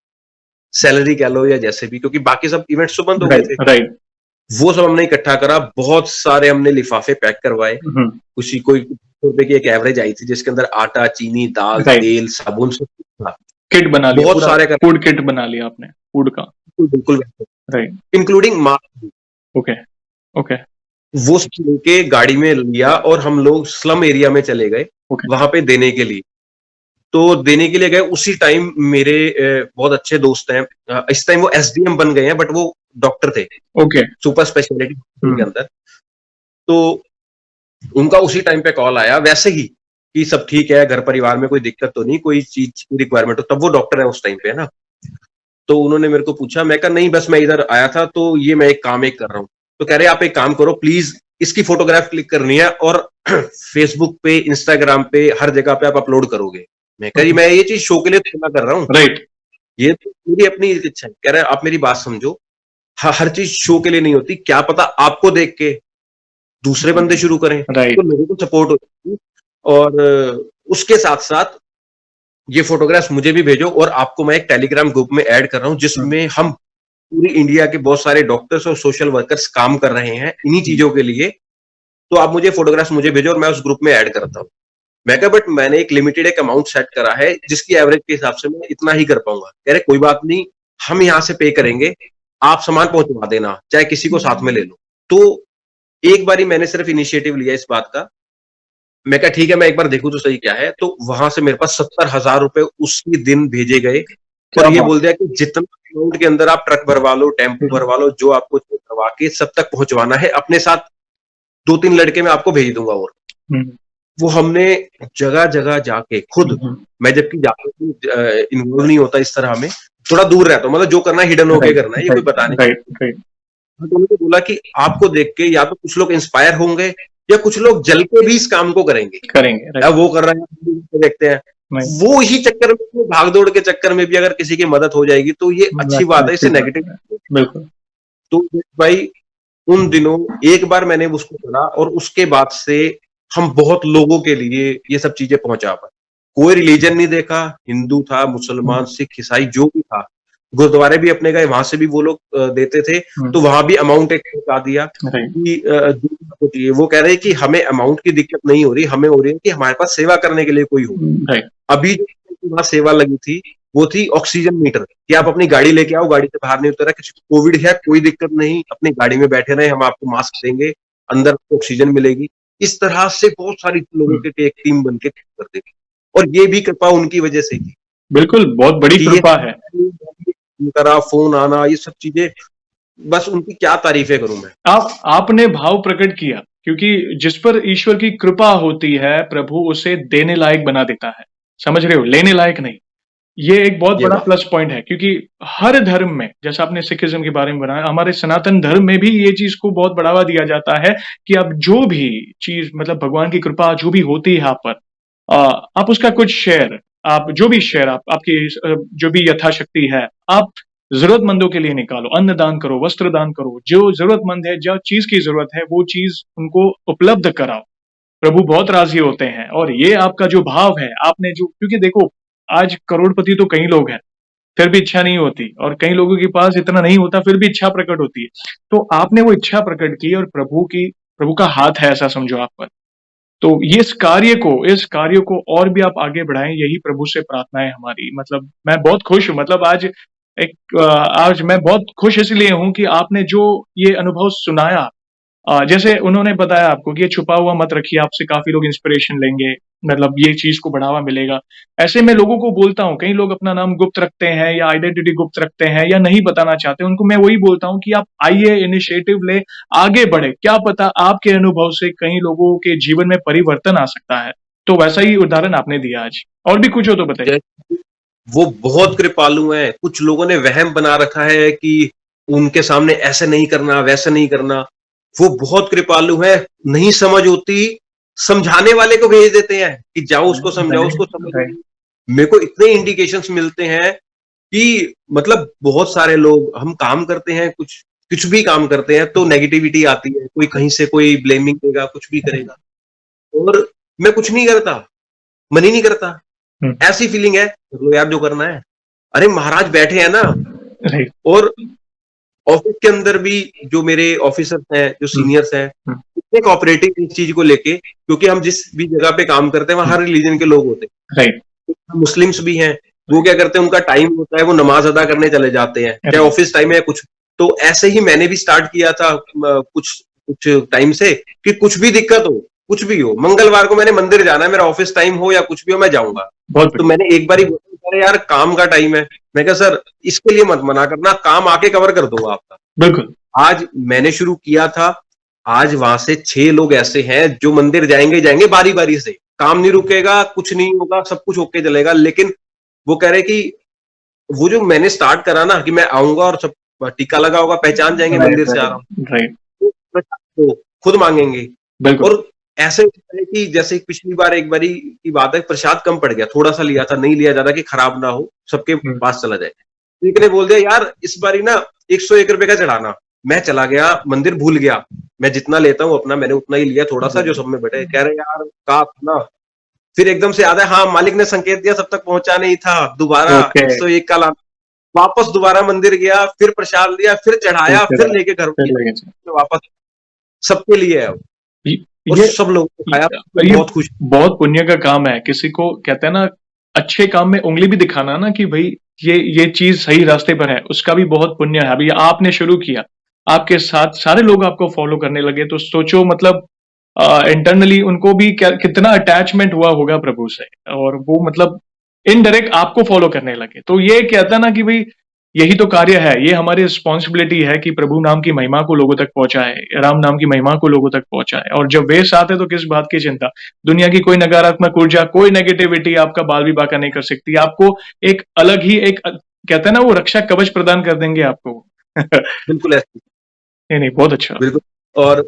Speaker 1: सैलरी कह लो या जैसे भी, क्योंकि बाकी सब इवेंट्स तो बंद हो गए
Speaker 2: राइट,
Speaker 1: थे।
Speaker 2: राइट,
Speaker 1: वो सब हमने इकट्ठा करा, बहुत सारे हमने लिफाफे पैक करवाए।
Speaker 2: हुँ,
Speaker 1: किसी कोई ₹100 की एक एवरेज आई थी जिसके अंदर आटा, चीनी, दाल,
Speaker 2: राइट,
Speaker 1: तेल, साबुन सब कुछ था।
Speaker 2: किट बना लिया,
Speaker 1: बहुत
Speaker 2: पूरा
Speaker 1: सारे करा,
Speaker 2: फूड किट बना लिया आपने, फूड का,
Speaker 1: बिल्कुल,
Speaker 2: राइट,
Speaker 1: इंक्लूडिंग मास्क भी।
Speaker 2: ओके, ओके,
Speaker 1: वो सब लेके गाड़ी में लिया और हम लोग स्लम एरिया में चले गए,
Speaker 2: ओके,
Speaker 1: वहाँ पे देने के लिए। तो देने के लिए गए, उसी टाइम मेरे बहुत अच्छे दोस्त हैं, इस टाइम वो एसडीएम बन गए हैं बट वो डॉक्टर थे,
Speaker 2: ओके,
Speaker 1: सुपर स्पेशलिटी हॉस्पिटल के
Speaker 2: हुँ,
Speaker 1: अंदर। तो उनका उसी टाइम पे कॉल आया वैसे ही कि सब ठीक है, घर परिवार में कोई दिक्कत तो नहीं, कोई चीज़ की रिक्वायरमेंट हो, तब वो डॉक्टर है उस टाइम पे, है ना? तो उन्होंने मेरे को पूछा, मैं कहा नहीं बस मैं इधर आया था तो ये मैं एक काम एक कर रहा हूँ। तो कह रहे आप एक काम करो प्लीज़, इसकी फ़ोटोग्राफ क्लिक करनी है और फ़ेसबुक पे, इंस्टाग्राम पे, हर जगह पे आप अपलोड करोगे। मैं कहा जी
Speaker 2: ओके,
Speaker 1: मैं ये चीज़ शो के लिए थोड़ा कर रहा हूँ।
Speaker 2: राइट,
Speaker 1: ये तो मेरी अपनी इच्छा है। कह रहा है आप मेरी बात समझो, हर चीज़ शो के लिए नहीं होती, क्या पता आपको देख के दूसरे बंदे शुरू करें, तो
Speaker 2: राइट,
Speaker 1: लोगों को सपोर्ट होगी और उसके साथ-साथ ये फ़ोटोग्राफ्स मुझे भी भेजो और आपको मैं एक टेलीग्राम ग्रुप में ऐड कर रहा हूँ
Speaker 2: हुँ,
Speaker 1: जिसमें हम पूरी इंडिया के बहुत सारे डॉक्टर्स और सोशल वर्कर्स काम कर रहे हैं इन्हीं
Speaker 2: हुँ,
Speaker 1: चीज़ों के लिए, तो आप मुझे फ़ोटोग्राफ्स मुझे भेजो और मैं उस ग्रुप में ऐड करता हूँ। मैं कहा बट मैंने एक लिमिटेड एक अमाउंट सेट करा है जिसकी एवरेज के हिसाब से मैं इतना ही कर पाऊँगा। कह रहे कोई बात नहीं, हम यहाँ से पे करेंगे, आप सामान पहुँचवा देना, चाहे किसी को साथ में ले लो। तो एक बारी मैंने सिर्फ इनिशिएटिव लिया इस बात का, मैं कहा ठीक है मैं एक बार देखूँ तो सही क्या है, तो वहाँ से मेरे पास ₹70,000 उसी दिन भेजे गए
Speaker 2: क्या
Speaker 1: और ये
Speaker 2: बात
Speaker 1: बोल दिया कि जितना अमाउंट के अंदर आप ट्रक भरवा लो, टेम्पो
Speaker 2: हुँ,
Speaker 1: भरवा लो, जो आपको चाहिए करवा के सब तक पहुँचवाना है, अपने साथ 2-3 लड़के मैं आपको भेज दूंगा और
Speaker 2: हम्म,
Speaker 1: वो हमने जगह-जगह जाके खुद,
Speaker 2: हम्म,
Speaker 1: मैं जबकि जाके इन्वॉल्व नहीं होता इस तरह में, थोड़ा दूर रहता हूँ, मतलब जो करना है हिडन होके
Speaker 2: राइट,
Speaker 1: करना है, ये कोई
Speaker 2: राइट,
Speaker 1: बताने।
Speaker 2: राइट, राइट,
Speaker 1: हाँ, तो उन्होंने बोला कि आपको देख के या तो कुछ लोग इंस्पायर होंगे या कुछ लोग जल के भी इस काम को करेंगे।
Speaker 2: करेंगे,
Speaker 1: या
Speaker 2: राइट,
Speaker 1: वो कर रहे हैं देखते हैं।
Speaker 2: नहीं,
Speaker 1: वो ही चक्कर में, भाग दौड़ के चक्कर में भी अगर किसी की मदद हो जाएगी तो ये अच्छी बात है,
Speaker 2: अच्छी
Speaker 1: इससे
Speaker 2: बात
Speaker 1: नेगेटिव।
Speaker 2: है, बिल्कुल,
Speaker 1: तो भाई उन दिनों एक बार मैंने उसको पढ़ा और उसके बाद से हम बहुत लोगों के लिए ये सब चीजें पहुंचा पाए। कोई रिलीजन नहीं देखा, हिंदू था, मुसलमान,
Speaker 2: हम्म,
Speaker 1: सिख, ईसाई जो भी था, गुरुद्वारे भी अपने गए, वहां से भी वो लोग देते थे, तो वहां भी अमाउंट एक बता दिया
Speaker 2: राइट,
Speaker 1: कि जो आपको चाहिए। वो कह रहे हैं कि हमें अमाउंट की दिक्कत नहीं हो रही, हमें हो रही है कि हमारे पास सेवा करने के लिए कोई हो।
Speaker 2: राइट,
Speaker 1: अभी जो वहाँ सेवा लगी थी वो थी ऑक्सीजन मीटर, कि आप अपनी गाड़ी लेके आओ, गाड़ी से बाहर नहीं उतरा, किसी को कोविड है कोई दिक्कत नहीं, अपनी गाड़ी में बैठे रहे, हम आपको मास्क देंगे, अंदर आपको ऑक्सीजन मिलेगी। इस तरह से बहुत सारी लोगों के एक टीम बन के करते थे, और ये भी कृपा उनकी वजह से थी
Speaker 2: बिल्कुल, बहुत बड़ी
Speaker 1: कि ये
Speaker 2: कृपा है।
Speaker 1: उनका फोन आना, ये सब चीजें, बस उनकी क्या तारीफें करूं मैं।
Speaker 2: आपने भाव प्रकट किया, क्योंकि जिस पर ईश्वर की कृपा होती है, प्रभु उसे देने लायक बना देता है। समझ रहे हो? लेने लायक नहीं। ये एक बहुत
Speaker 1: ये
Speaker 2: बड़ा
Speaker 1: बात
Speaker 2: प्लस पॉइंट है, क्योंकि हर धर्म में, जैसा आपने सिखिज्म के बारे में बताया, हमारे सनातन धर्म में भी ये चीज को बहुत बढ़ावा दिया जाता है कि आप जो भी चीज, मतलब भगवान की कृपा जो भी होती है आप पर, आप उसका कुछ शेयर, आप जो भी शेयर, आप आपकी जो भी यथाशक्ति है, आप जरूरतमंदों के लिए निकालो, अन्न दान करो, वस्त्र दान करो, जो जरूरतमंद है, जो चीज की जरूरत है, वो चीज उनको उपलब्ध कराओ। प्रभु बहुत राजी होते हैं। और ये आपका जो भाव है, आपने जो, क्योंकि देखो, आज करोड़पति तो कई लोग हैं, फिर भी इच्छा नहीं होती, और कई लोगों के पास इतना नहीं होता, फिर भी इच्छा प्रकट होती है। तो आपने वो इच्छा प्रकट की, और प्रभु का हाथ है, ऐसा समझो आप पर। तो ये इस कार्य को और भी आप आगे बढ़ाएं, यही प्रभु से प्रार्थना है हमारी। मतलब मैं बहुत खुश हूँ, मतलब आज मैं बहुत खुश इसलिए हूँ कि आपने जो ये अनुभव सुनाया, जैसे उन्होंने बताया आपको कि ये छुपा हुआ मत रखिए, आपसे काफी लोग इंस्पिरेशन लेंगे, मतलब ये चीज को बढ़ावा मिलेगा। ऐसे मैं लोगों को बोलता हूँ, कई लोग अपना नाम गुप्त रखते हैं या आइडेंटिटी गुप्त रखते हैं या नहीं बताना चाहते, उनको मैं वही बोलता हूँ कि आप आइए, इनिशिएटिव ले, आगे बढ़े, क्या पता आपके अनुभव से कई लोगों के जीवन में परिवर्तन आ सकता है। तो वैसा ही उदाहरण आपने दिया आज। और भी कुछ हो तो बताइए।
Speaker 1: है। वो बहुत कृपालु हैं। कुछ लोगों ने वहम बना रखा है कि उनके सामने ऐसे नहीं करना, वैसे नहीं करना। वो बहुत कृपालु हैं, नहीं समझ होती, समझाने वाले को भेज देते हैं कि जाओ उसको समझाओ, उसको समझ।
Speaker 2: राइट,
Speaker 1: मेरे को इतने इंडिकेशंस मिलते हैं कि मतलब बहुत सारे लोग, हम काम करते हैं, कुछ कुछ भी काम करते हैं तो नेगेटिविटी आती है, कोई कहीं से कोई ब्लेमिंग देगा, कुछ भी करेगा, और मैं कुछ नहीं करता, मन ही नहीं करता, ऐसी फीलिंग है, तो यार जो करना है। अरे महाराज बैठे हैं ना।
Speaker 2: राइट,
Speaker 1: और ऑफिस के अंदर भी जो मेरे ऑफिसर्स हैं, जो सीनियर्स हैं, इतने कोऑपरेटिव इस चीज को लेके, क्योंकि हम जिस भी जगह पे काम करते हैं वहां हर रिलीजन के लोग होते
Speaker 2: राइट,
Speaker 1: हैं। मुस्लिम्स भी हैं, वो क्या करते हैं, उनका टाइम होता है, वो नमाज अदा करने चले जाते हैं, चाहे ऑफिस टाइम है कुछ। तो ऐसे ही मैंने भी स्टार्ट किया था कुछ कुछ टाइम से, कि कुछ भी दिक्कत हो, कुछ भी हो, मंगलवार को मैंने मंदिर जाना है, मेरा ऑफिस टाइम हो या कुछ भी हो, मैं जाऊंगा।
Speaker 2: बहुत
Speaker 1: तो
Speaker 2: बढ़िया,
Speaker 1: मैंने एक बार ही बोला, अरे यार काम का टाइम है, मैं कहा सर इसके लिए मत मना करना, काम आके कवर कर दूंगा आपका।
Speaker 2: बिल्कुल,
Speaker 1: आज मैंने शुरू किया था, आज वहां से 6 लोग ऐसे हैं जो मंदिर जाएंगे जाएंगे बारी बारी से, काम नहीं रुकेगा, कुछ नहीं होगा, सब कुछ होके चलेगा। लेकिन वो कह रहे कि वो जो मैंने स्टार्ट करा ना, कि मैं आऊंगा और सब टीका लगा होगा, पहचान जाएंगे
Speaker 2: राइट,
Speaker 1: मंदिर से आ रहा हूँ,
Speaker 2: राइट,
Speaker 1: तो खुद मांगेंगे।
Speaker 2: बिल्कुल,
Speaker 1: और ऐसे होता है कि जैसे पिछली बार एक बारी की बात है, प्रसाद कम पड़ गया, थोड़ा सा लिया था, नहीं लिया ज्यादा कि खराब ना हो, सबके पास चला जाए। एक ने बोल दिया यार इस बारी ना 101 रुपए का चढ़ाना। मैं चला गया मंदिर, भूल गया, मैं जितना लेता हूँ अपना, मैंने उतना ही लिया, थोड़ा सा जो सब में बटे। कह रहे यार का ना, फिर एकदम से याद है, हाँ मालिक ने संकेत दिया, सब तक पहुंचा नहीं था, दोबारा
Speaker 2: ओके,
Speaker 1: 101 का लाना। वापस दोबारा मंदिर गया, फिर प्रसाद लिया, फिर चढ़ाया, फिर लेके घर वापस, सबके लिए है।
Speaker 2: ये
Speaker 1: और
Speaker 2: ये
Speaker 1: सब लोगों को खाया,
Speaker 2: ये
Speaker 1: बहुत खुश।
Speaker 2: बहुत पुण्य का काम है। किसी को कहते हैं ना, अच्छे काम में उंगली भी दिखाना ना, कि भाई ये चीज सही रास्ते पर है, उसका भी बहुत पुण्य है। अभी आपने शुरू किया, आपके साथ सारे लोग आपको फॉलो करने लगे, तो सोचो, मतलब इंटरनली उनको भी कितना अटैचमेंट हुआ होगा प्रभु से, और वो मतलब इनडायरेक्ट आपको फॉलो करने लगे। तो ये कहता ना कि भाई यही तो कार्य है, ये हमारी रिस्पॉन्सिबिलिटी है कि प्रभु नाम की महिमा को लोगों तक पहुंचाए, राम नाम की महिमा को लोगों तक पहुंचाए। और जब वे साथ है तो किस बात की चिंता। दुनिया की कोई नकारात्मक ऊर्जा, कोई नेगेटिविटी आपका बाल भी बांका नहीं कर सकती। आपको एक अलग ही एक कहते हैं ना, वो रक्षा कवच प्रदान कर देंगे आपको।
Speaker 1: बिल्कुल ऐसे।
Speaker 2: नहीं नहीं, बहुत अच्छा।
Speaker 1: बिल्कुल। और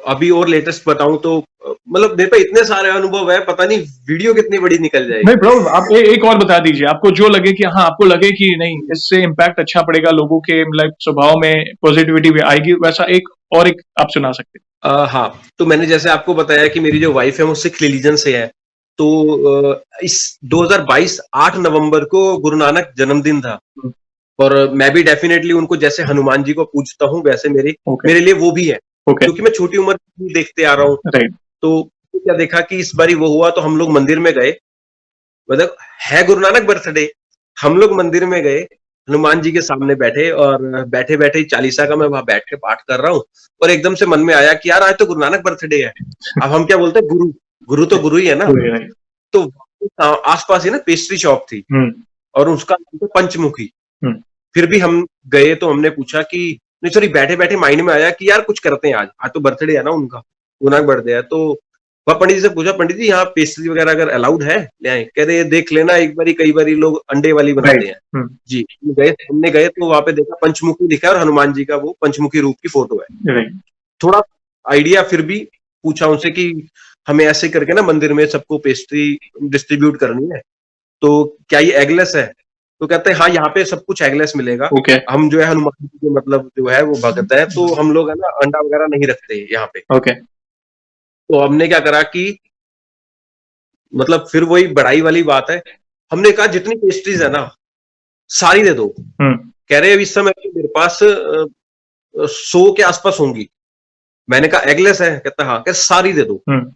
Speaker 1: अभी और लेटेस्ट बताऊं तो मतलब मेरे पे इतने सारे अनुभव है, पता नहीं वीडियो कितनी बड़ी निकल
Speaker 2: नहीं
Speaker 1: जाएगी।
Speaker 2: ब्रो, आप एक और बता दीजिए, आपको जो लगे कि हाँ, आपको लगे कि नहीं इससे इम्पैक्ट अच्छा पड़ेगा लोगों के, मतलब स्वभाव में पॉजिटिविटी भी आएगी, वैसा एक आप सुना सकते
Speaker 1: हाँ, तो मैंने जैसे आपको बताया कि मेरी जो वाइफ है वो सिख रिलीजन से है। तो इस 2022 8 नवंबर को गुरु नानक जन्मदिन था।
Speaker 2: हैं।
Speaker 1: और मैं भी डेफिनेटली उनको जैसे हनुमान जी को पूजता हूँ वैसे
Speaker 2: ओके
Speaker 1: मेरे लिए वो भी है,
Speaker 2: ओके,
Speaker 1: क्योंकि मैं छोटी उम्र से ही देखते आ रहा हूँ।
Speaker 2: राइट।
Speaker 1: तो क्या देखा कि इस बारी वो हुआ तो हम लोग मंदिर में गए, मतलब है गुरु नानक बर्थडे, हम लोग मंदिर में गए, हनुमान जी के सामने बैठे और बैठे बैठे ही चालीसा का मैं वहां बैठ के पाठ कर रहा हूँ। और एकदम से मन में आया कि यार आज तो गुरु नानक बर्थडे है। अब हम क्या बोलते हैं, गुरु गुरु तो गुरु ही है ना।
Speaker 2: राइट।
Speaker 1: तो आसपास ही ना पेस्ट्री शॉप थी
Speaker 2: हम्म
Speaker 1: और उसका नाम था पंचमुखी।
Speaker 2: हम्म,
Speaker 1: फिर भी हम गए तो हमने पूछा कि नहीं सॉरी, बैठे बैठे माइंड में आया कि यार कुछ करते हैं, आज आज तो बर्थडे है ना उनका, गुरु नानक बर्थडे है। तो वह पंडित जी से पूछा, पंडित जी यहाँ पेस्ट्री वगैरह अगर अलाउड है ले आए। कह रहे देख लेना एक बारी, कई बारी लोग अंडे वाली बनाते
Speaker 2: राइट।
Speaker 1: हैं। जी हमने गए तो वहां पे देखा पंचमुखी लिखा है और हनुमान जी का वो पंचमुखी रूप की फोटो है।
Speaker 2: राइट।
Speaker 1: थोड़ा आइडिया फिर भी पूछा उनसे कि हमें ऐसे करके ना मंदिर में सबको पेस्ट्री डिस्ट्रीब्यूट करनी है, तो क्या ये एगलेस है? तो कहते हैं हाँ, यहाँ पे सब कुछ एगलेस मिलेगा।
Speaker 2: ओके
Speaker 1: हम जो है हनुमान जी के मतलब जो है वो भगत है, तो हम लोग है ना अंडा वगैरह नहीं रखते यहाँ पे।
Speaker 2: ओके।
Speaker 1: तो हमने क्या करा कि मतलब फिर वही बड़ाई वाली बात है, हमने कहा जितनी पेस्ट्रीज है ना सारी दे दो।
Speaker 2: हम्म
Speaker 1: कह रहे अब इस समय तो मेरे पास 100 के आसपास होंगी। मैंने कहा एगलेस है? कहता हाँ। कह सारी दे दो।
Speaker 2: हम्म,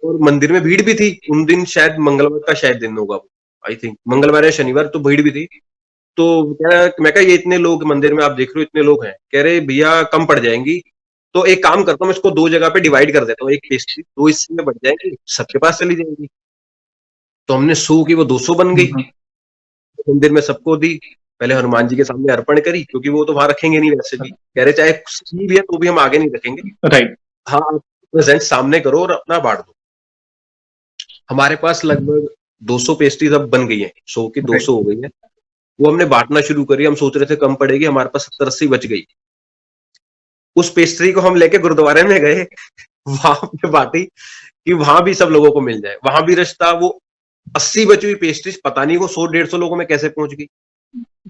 Speaker 1: और मंदिर में भीड़ भी थी उन दिन, शायद मंगलवार का शायद दिन होगा वो, आई थिंक मंगलवार या शनिवार, तो भीड़ भी थी। तो मैं कहा ये इतने लोग मंदिर में आप देख रहे हो इतने लोग हैं, कह रहे भैया कम पड़ जाएंगी। तो एक काम करता हूँ, मैं इसको दो जगह पे डिवाइड कर देता हूँ, एक पेस्ट्री दो हिस्से में बढ़ जाएंगी, सबके पास चली जाएंगी। तो हमने 100 की वो 200 बन गई,
Speaker 2: हम्म,
Speaker 1: मंदिर में सबको दी। पहले हनुमान जी के सामने अर्पण करी, क्योंकि वो तो वहां रखेंगे नहीं वैसे भी, कह रहे चाहे सी भी है तो भी हम आगे नहीं रखेंगे।
Speaker 2: राइट।
Speaker 1: हाँ आप प्रेजेंट सामने करो और अपना बांट दो। हमारे पास लगभग 200 पेस्ट्रीज अब बन गई है, 100 की 200 हो गई है। वो हमने बांटना शुरू करी, हम सोच रहे थे कम पड़ेगी, हमारे पास 70-80 बच गई। उस पेस्ट्री को हम लेके गुरुद्वारे में गए, वहां पे बांटी कि वहां भी सब लोगों को मिल जाए। वहां भी रिश्ता वो 80 बची हुई पेस्ट्रीज पता नहीं वो 100-150 लोगों में कैसे पहुंच गई।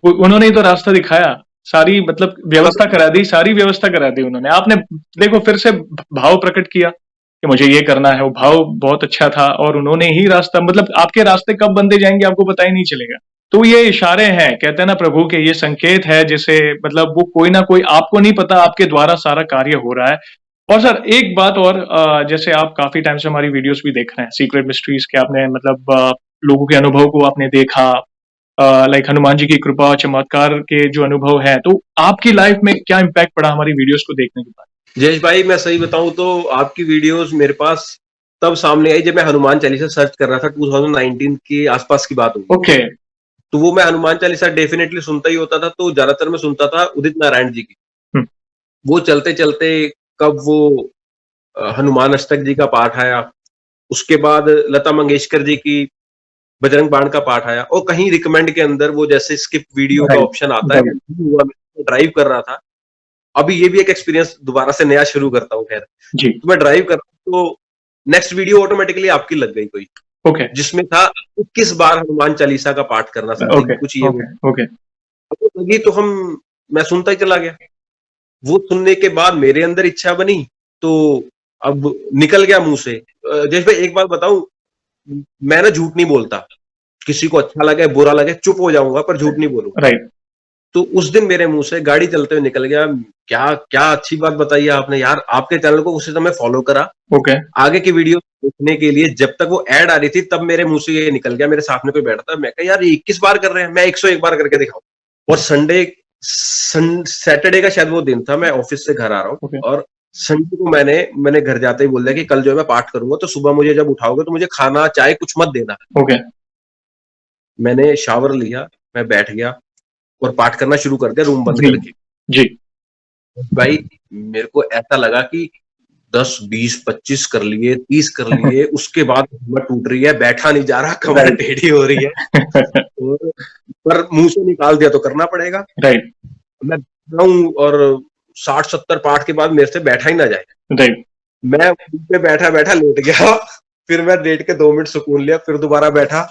Speaker 2: उन्होंने ही तो रास्ता दिखाया, सारी मतलब व्यवस्था करा दी, सारी व्यवस्था करा दी उन्होंने। आपने देखो फिर से भाव प्रकट किया कि मुझे ये करना है, वो भाव बहुत अच्छा था और उन्होंने ही रास्ता, मतलब आपके रास्ते कब बनते जाएंगे आपको पता ही नहीं चलेगा। तो ये इशारे हैं, कहते हैं ना प्रभु के, ये संकेत है जिसे मतलब वो कोई ना कोई, आपको नहीं पता आपके द्वारा सारा कार्य हो रहा है। और सर एक बात और, जैसे आप काफी टाइम से हमारी वीडियोस भी देख रहे हैं, सीक्रेट मिस्ट्रीज के, आपने मतलब लोगों के अनुभव को आपने देखा, लाइक हनुमान जी की कृपा चमत्कार के जो अनुभव है, तो आपकी लाइफ में क्या इम्पैक्ट पड़ा हमारी वीडियोस को देखने के बाद?
Speaker 1: जयेश भाई मैं सही बताऊं तो आपकी वीडियोस मेरे पास तब सामने आई जब मैं हनुमान चालीसा सर्च कर रहा था, 2019 के आसपास की बात होगी।
Speaker 2: ओके।
Speaker 1: तो वो मैं हनुमान चालीसा डेफिनेटली सुनता ही होता था, तो ज्यादातर मैं सुनता था उदित नारायण जी की।
Speaker 2: हम्म,
Speaker 1: वो चलते चलते कब वो हनुमान अष्टक जी का पाठ आया, उसके बाद लता मंगेशकर जी की बजरंग बाण का पाठ आया, और कहीं रिकमेंड के अंदर वो जैसे स्किप वीडियो का
Speaker 2: राइट
Speaker 1: ऑप्शन आता है,
Speaker 2: राइट।
Speaker 1: मैं ड्राइव कर रहा था। अभी ये भी एक एक्सपीरियंस दोबारा से नया शुरू करता हूँ। खैर
Speaker 2: जी।
Speaker 1: तो मैं ड्राइव कर रहा हूँ तो नेक्स्ट वीडियो ऑटोमेटिकली आपकी लग गई कोई,
Speaker 2: ओके
Speaker 1: जिसमें था 21 बार हनुमान चालीसा का पाठ करना, समथिंग
Speaker 2: ओके
Speaker 1: कुछ ये वो।
Speaker 2: Okay okay.
Speaker 1: अब वो लगी तो मैं सुनता ही चला गया। वो सुनने के बाद मेरे अंदर इच्छा बनी, तो अब निकल गया मुंह से। जैसे भाई एक बात बताऊं, मैं ना झूठ नहीं बोलता, किसी को अच्छा लगे बुरा लगे चुप हो जाऊंगा पर झूठ नहीं बोलूंगा।
Speaker 2: राइट।
Speaker 1: तो उस दिन मेरे मुंह से गाड़ी चलते हुए निकल गया। क्या क्या अच्छी बात बताई है आपने यार, आपके चैनल को उसी समय फॉलो करा,
Speaker 2: ओके।
Speaker 1: आगे की वीडियो देखने के लिए। जब तक वो ऐड आ रही थी तब मेरे मुंह से ये निकल गया। मेरे साथ में कोई बैठा था, मैं कहा यार ये 21 बार कर रहे हैं, मैं 101 बार करके दिखाऊं। और सैटरडे का शायद वो दिन था, मैं ऑफिस से घर आ रहा हूँ,
Speaker 2: ओके
Speaker 1: और संडे को मैंने घर जाते ही बोल दिया कि कल जो है मैं पाठ करूंगा, तो सुबह मुझे जब उठाओगे तो मुझे खाना चाय कुछ मत देना।
Speaker 2: ओके।
Speaker 1: मैंने शावर लिया, मैं बैठ गया, और पाठ करना शुरू कर दिया रूम बंद
Speaker 2: जी,
Speaker 1: करके।
Speaker 2: जी।
Speaker 1: भाई मेरे को ऐसा लगा कि 10, 20, 25 कर लिए, 30 कर लिए, उसके बाद हिम्मत टूट रही है, बैठा नहीं जा रहा, कमर
Speaker 2: राइट।
Speaker 1: टेढ़ी हो रही है। और पर मुँह से निकाल दिया तो करना पड़ेगा।
Speaker 2: राइट,
Speaker 1: मैं हूँ और 60-70 पाठ के बाद मेरे से बैठा ही ना जाए।
Speaker 2: राइट।
Speaker 1: मैं पे बैठा-बैठा लेट गया। फिर मैं लेट के 2 मिनट सुकून लिया, फिर दोबारा बैठा,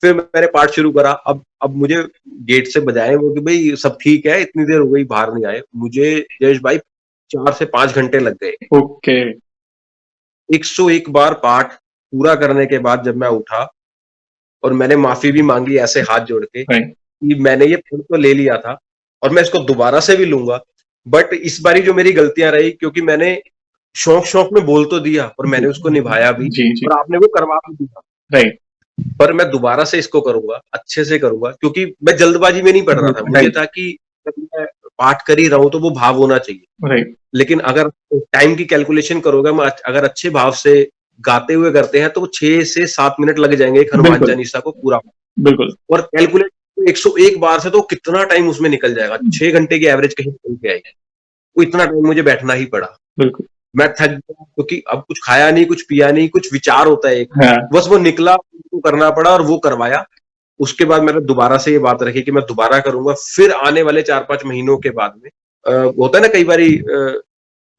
Speaker 1: फिर मैंने पाठ शुरू करा। अब मुझे गेट से बजाए वो कि भई सब ठीक है, इतनी देर हो गई बाहर नहीं आए। मुझे जयेश भाई 4 से 5 घंटे लग गए।
Speaker 2: ओके।
Speaker 1: 101 बार पाठ पूरा करने के बाद जब मैं उठा और मैंने माफ़ी भी माँगी ऐसे हाथ जोड़ के
Speaker 2: राइट।
Speaker 1: कि मैंने ये पढ़ तो ले लिया था और मैं इसको दोबारा से भी लूँगा। बट इस बारी जो मेरी गलतियाँ रही क्योंकि मैंने शौक-शौक में बोल तो दिया और मैंने उसको निभाया भी
Speaker 2: जी, जी।
Speaker 1: और आपने वो करवा भी दिया।
Speaker 2: राइट,
Speaker 1: पर मैं दोबारा से इसको करूँगा, अच्छे से करूँगा क्योंकि मैं जल्दबाजी में नहीं पढ़ रहा था। मुझे
Speaker 2: राइट,
Speaker 1: था कि जब मैं पाठ कर ही रहा हूँ तो वो भाव होना चाहिए।
Speaker 2: राइट।
Speaker 1: लेकिन अगर टाइम की कैलकुलेशन करोगे मैं अगर अच्छे भाव से गाते हुए करते हैं तो 6 से 7 मिनट लग जाएँगे एक हनुमान
Speaker 2: बिल्कुल,
Speaker 1: चालीसा को पूरा
Speaker 2: बिल्कुल।
Speaker 1: और कैलकुलेट 101 बार से तो कितना टाइम उसमें निकल जाएगा। 6 घंटे की एवरेज कहीं निकल के आएगी। वो इतना टाइम मुझे बैठना ही पड़ा।
Speaker 2: बिल्कुल।
Speaker 1: मैं थक गया क्योंकि अब कुछ खाया नहीं, कुछ पिया नहीं, कुछ विचार होता है एक।
Speaker 2: हाँ,
Speaker 1: बस वो निकला, उसको करना पड़ा और वो करवाया। उसके बाद मैंने दोबारा से ये बात रखी कि मैं दोबारा करूँगा। फिर आने वाले 4-5 महीनों के बाद में होता है ना कई बारी